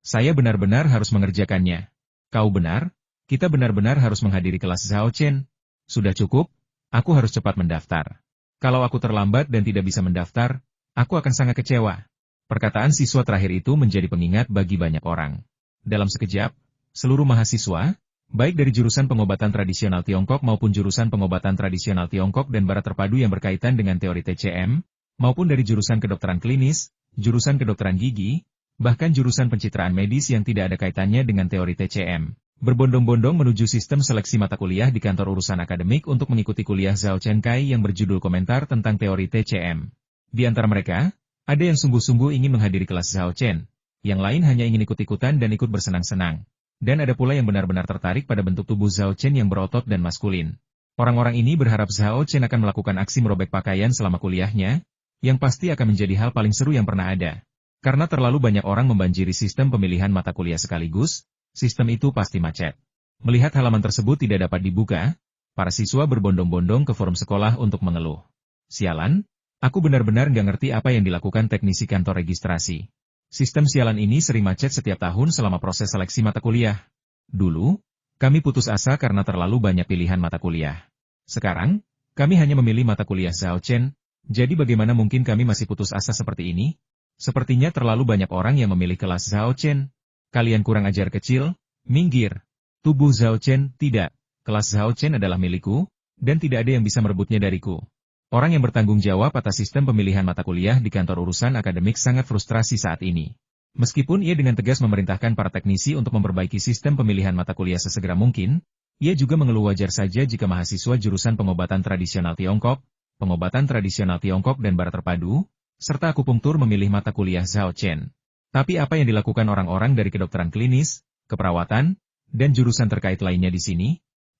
Saya benar-benar harus mengerjakannya. Kau benar, kita benar-benar harus menghadiri kelas Zhao Chen. Sudah cukup, aku harus cepat mendaftar. Kalau aku terlambat dan tidak bisa mendaftar, aku akan sangat kecewa. Perkataan siswa terakhir itu menjadi pengingat bagi banyak orang. Dalam sekejap, seluruh mahasiswa, baik dari jurusan pengobatan tradisional Tiongkok maupun jurusan pengobatan tradisional Tiongkok dan Barat terpadu yang berkaitan dengan teori TCM, maupun dari jurusan kedokteran klinis, jurusan kedokteran gigi, bahkan jurusan pencitraan medis yang tidak ada kaitannya dengan teori TCM, berbondong-bondong menuju sistem seleksi mata kuliah di kantor urusan akademik untuk mengikuti kuliah Zhao Chen Kai yang berjudul komentar tentang teori TCM. Di antara mereka, ada yang sungguh-sungguh ingin menghadiri kelas Zhao Chen, yang lain hanya ingin ikut-ikutan dan ikut bersenang-senang. Dan ada pula yang benar-benar tertarik pada bentuk tubuh Zhao Chen yang berotot dan maskulin. Orang-orang ini berharap Zhao Chen akan melakukan aksi merobek pakaian selama kuliahnya, yang pasti akan menjadi hal paling seru yang pernah ada. Karena terlalu banyak orang membanjiri sistem pemilihan mata kuliah sekaligus, sistem itu pasti macet. Melihat halaman tersebut tidak dapat dibuka, para siswa berbondong-bondong ke forum sekolah untuk mengeluh. Sialan, aku benar-benar nggak ngerti apa yang dilakukan teknisi kantor registrasi. Sistem sialan ini sering macet setiap tahun selama proses seleksi mata kuliah. Dulu, kami putus asa karena terlalu banyak pilihan mata kuliah. Sekarang, kami hanya memilih mata kuliah Zhao Chen. Jadi bagaimana mungkin kami masih putus asa seperti ini? Sepertinya terlalu banyak orang yang memilih kelas Zhao Chen. Kalian kurang ajar kecil, minggir. Tubuh Zhao Chen, tidak. Kelas Zhao Chen adalah milikku, dan tidak ada yang bisa merebutnya dariku. Orang yang bertanggung jawab atas sistem pemilihan mata kuliah di kantor urusan akademik sangat frustrasi saat ini. Meskipun ia dengan tegas memerintahkan para teknisi untuk memperbaiki sistem pemilihan mata kuliah sesegera mungkin, ia juga mengeluh wajar saja jika mahasiswa jurusan pengobatan tradisional Tiongkok, pengobatan tradisional Tiongkok dan Barat terpadu, serta akupunktur memilih mata kuliah Zhao Chen. Tapi apa yang dilakukan orang-orang dari kedokteran klinis, keperawatan, dan jurusan terkait lainnya di sini?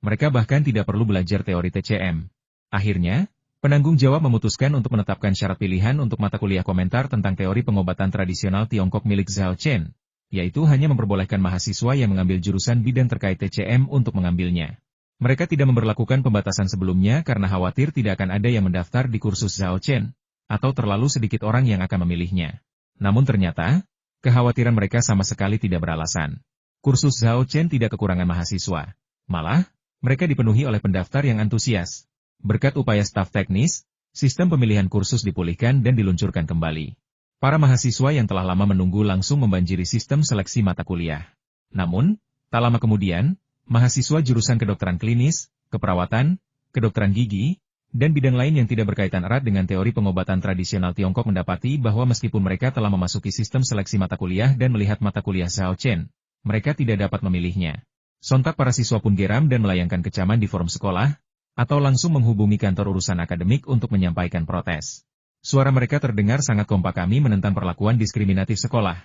Mereka bahkan tidak perlu belajar teori TCM. Akhirnya, penanggung jawab memutuskan untuk menetapkan syarat pilihan untuk mata kuliah komentar tentang teori pengobatan tradisional Tiongkok milik Zhao Chen, yaitu hanya memperbolehkan mahasiswa yang mengambil jurusan bidang terkait TCM untuk mengambilnya. Mereka tidak memberlakukan pembatasan sebelumnya karena khawatir tidak akan ada yang mendaftar di kursus Zhao Chen, atau terlalu sedikit orang yang akan memilihnya. Namun ternyata, kekhawatiran mereka sama sekali tidak beralasan. Kursus Zhao Chen tidak kekurangan mahasiswa. Malah, mereka dipenuhi oleh pendaftar yang antusias. Berkat upaya staf teknis, sistem pemilihan kursus dipulihkan dan diluncurkan kembali. Para mahasiswa yang telah lama menunggu langsung membanjiri sistem seleksi mata kuliah. Namun, tak lama kemudian, mahasiswa jurusan kedokteran klinis, keperawatan, kedokteran gigi, dan bidang lain yang tidak berkaitan erat dengan teori pengobatan tradisional Tiongkok mendapati bahwa meskipun mereka telah memasuki sistem seleksi mata kuliah dan melihat mata kuliah Zhao Chen, mereka tidak dapat memilihnya. Sontak para siswa pun geram dan melayangkan kecaman di forum sekolah, atau langsung menghubungi kantor urusan akademik untuk menyampaikan protes. Suara mereka terdengar sangat kompak. Kami menentang perlakuan diskriminatif sekolah.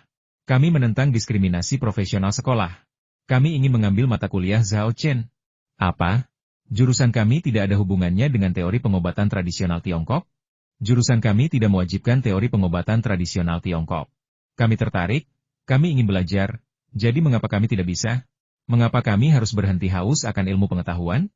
Kami menentang diskriminasi profesional sekolah. Kami ingin mengambil mata kuliah Zhao Chen. Apa? Jurusan kami tidak ada hubungannya dengan teori pengobatan tradisional Tiongkok? Jurusan kami tidak mewajibkan teori pengobatan tradisional Tiongkok. Kami tertarik, kami ingin belajar, jadi mengapa kami tidak bisa? Mengapa kami harus berhenti haus akan ilmu pengetahuan?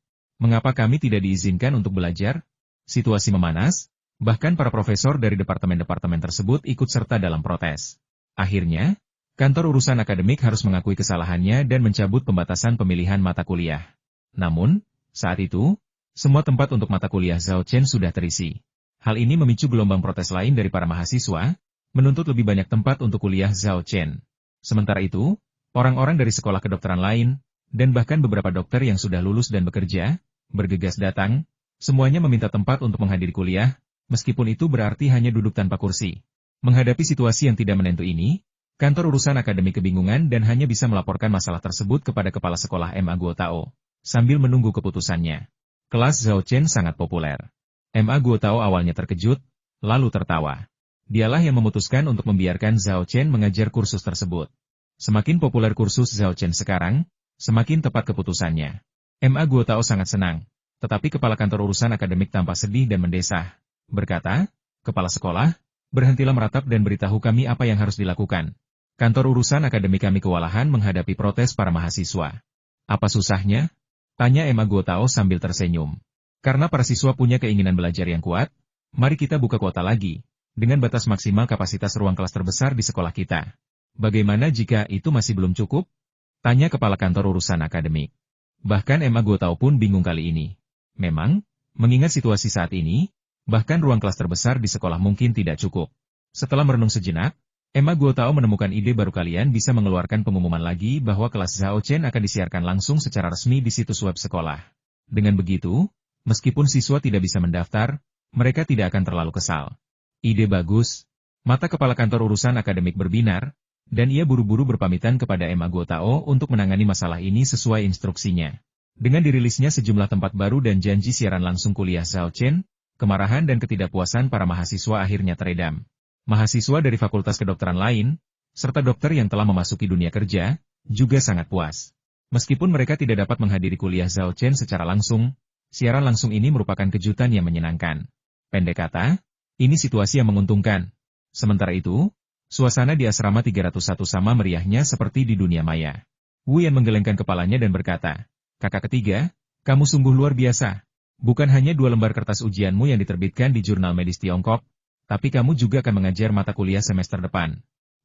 Mengapa kami tidak diizinkan untuk belajar? Situasi memanas, bahkan para profesor dari departemen-departemen tersebut ikut serta dalam protes. Akhirnya, kantor urusan akademik harus mengakui kesalahannya dan mencabut pembatasan pemilihan mata kuliah. Namun, saat itu, semua tempat untuk mata kuliah Zhao Chen sudah terisi. Hal ini memicu gelombang protes lain dari para mahasiswa, menuntut lebih banyak tempat untuk kuliah Zhao Chen. Sementara itu, orang-orang dari sekolah kedokteran lain, dan bahkan beberapa dokter yang sudah lulus dan bekerja, bergegas datang, semuanya meminta tempat untuk menghadiri kuliah, meskipun itu berarti hanya duduk tanpa kursi. Menghadapi situasi yang tidak menentu ini, kantor urusan akademik kebingungan dan hanya bisa melaporkan masalah tersebut kepada kepala sekolah MA Guotao, sambil menunggu keputusannya. Kelas Zhao Chen sangat populer. MA Guotao awalnya terkejut, lalu tertawa. Dialah yang memutuskan untuk membiarkan Zhao Chen mengajar kursus tersebut. Semakin populer kursus Zhao Chen sekarang, semakin tepat keputusannya. MA Guotao sangat senang, tetapi kepala kantor urusan akademik tampak sedih dan mendesah. Berkata, "Kepala sekolah, berhentilah meratap dan beritahu kami apa yang harus dilakukan." Kantor urusan akademik kami kewalahan menghadapi protes para mahasiswa. Apa susahnya? Tanya MA Guotao sambil tersenyum. Karena para siswa punya keinginan belajar yang kuat, mari kita buka kuota lagi, dengan batas maksimal kapasitas ruang kelas terbesar di sekolah kita. Bagaimana jika itu masih belum cukup? Tanya kepala kantor urusan akademik. Bahkan Emma Guotao pun bingung kali ini. Memang, mengingat situasi saat ini, bahkan ruang kelas terbesar di sekolah mungkin tidak cukup. Setelah merenung sejenak, Emma Guotao menemukan ide baru. Kalian bisa mengeluarkan pengumuman lagi bahwa kelas Zhao Chen akan disiarkan langsung secara resmi di situs web sekolah. Dengan begitu, meskipun siswa tidak bisa mendaftar, mereka tidak akan terlalu kesal. Ide bagus. Mata kepala kantor urusan akademik berbinar, dan ia buru-buru berpamitan kepada Emma Guotao untuk menangani masalah ini sesuai instruksinya. Dengan dirilisnya sejumlah tempat baru dan janji siaran langsung kuliah Zhao Chen, kemarahan dan ketidakpuasan para mahasiswa akhirnya teredam. Mahasiswa dari fakultas kedokteran lain, serta dokter yang telah memasuki dunia kerja, juga sangat puas. Meskipun mereka tidak dapat menghadiri kuliah Zhao Chen secara langsung, siaran langsung ini merupakan kejutan yang menyenangkan. Pendek kata, ini situasi yang menguntungkan. Sementara itu, suasana di asrama 301 sama meriahnya seperti di dunia maya. Wu Yan menggelengkan kepalanya dan berkata, "Kakak ketiga, kamu sungguh luar biasa. Bukan hanya 2 lembar kertas ujianmu yang diterbitkan di jurnal medis Tiongkok, tapi kamu juga akan mengajar mata kuliah semester depan.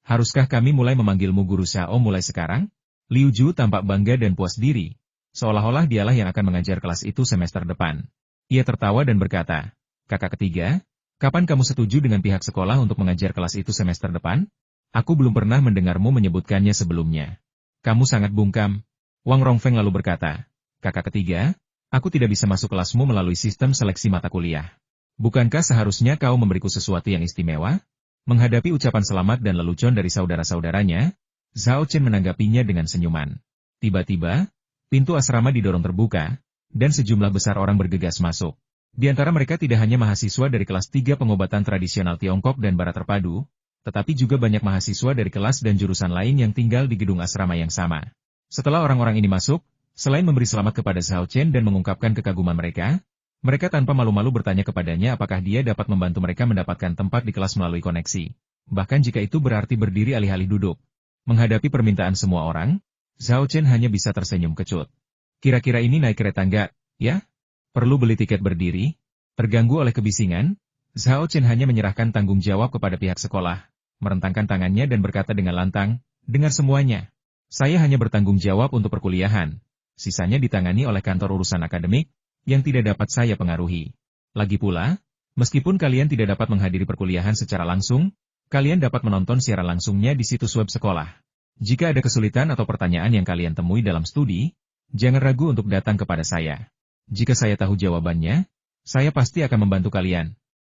Haruskah kami mulai memanggilmu Guru Xiao mulai sekarang?" Liu Ju tampak bangga dan puas diri, seolah-olah dialah yang akan mengajar kelas itu semester depan. Ia tertawa dan berkata, "Kakak ketiga, kapan kamu setuju dengan pihak sekolah untuk mengajar kelas itu semester depan? Aku belum pernah mendengarmu menyebutkannya sebelumnya." "Kamu sangat bungkam." Wang Rongfeng lalu berkata, "Kakak ketiga, aku tidak bisa masuk kelasmu melalui sistem seleksi mata kuliah. Bukankah seharusnya kau memberiku sesuatu yang istimewa?" Menghadapi ucapan selamat dan lelucon dari saudara-saudaranya, Zhao Chen menanggapinya dengan senyuman. Tiba-tiba, pintu asrama didorong terbuka, dan sejumlah besar orang bergegas masuk. Di antara mereka tidak hanya mahasiswa dari kelas 3 pengobatan tradisional Tiongkok dan Barat terpadu, tetapi juga banyak mahasiswa dari kelas dan jurusan lain yang tinggal di gedung asrama yang sama. Setelah orang-orang ini masuk, selain memberi selamat kepada Zhao Chen dan mengungkapkan kekaguman mereka tanpa malu-malu bertanya kepadanya apakah dia dapat membantu mereka mendapatkan tempat di kelas melalui koneksi. Bahkan jika itu berarti berdiri alih-alih duduk. Menghadapi permintaan semua orang, Zhao Chen hanya bisa tersenyum kecut. "Kira-kira ini naik kereta enggak, ya? Perlu beli tiket berdiri?" Terganggu oleh kebisingan, Zhao Chen hanya menyerahkan tanggung jawab kepada pihak sekolah, merentangkan tangannya dan berkata dengan lantang, "Dengar semuanya. Saya hanya bertanggung jawab untuk perkuliahan. Sisanya ditangani oleh kantor urusan akademik, yang tidak dapat saya pengaruhi. Lagi pula, meskipun kalian tidak dapat menghadiri perkuliahan secara langsung, kalian dapat menonton siaran langsungnya di situs web sekolah. Jika ada kesulitan atau pertanyaan yang kalian temui dalam studi, jangan ragu untuk datang kepada saya. Jika saya tahu jawabannya, saya pasti akan membantu kalian."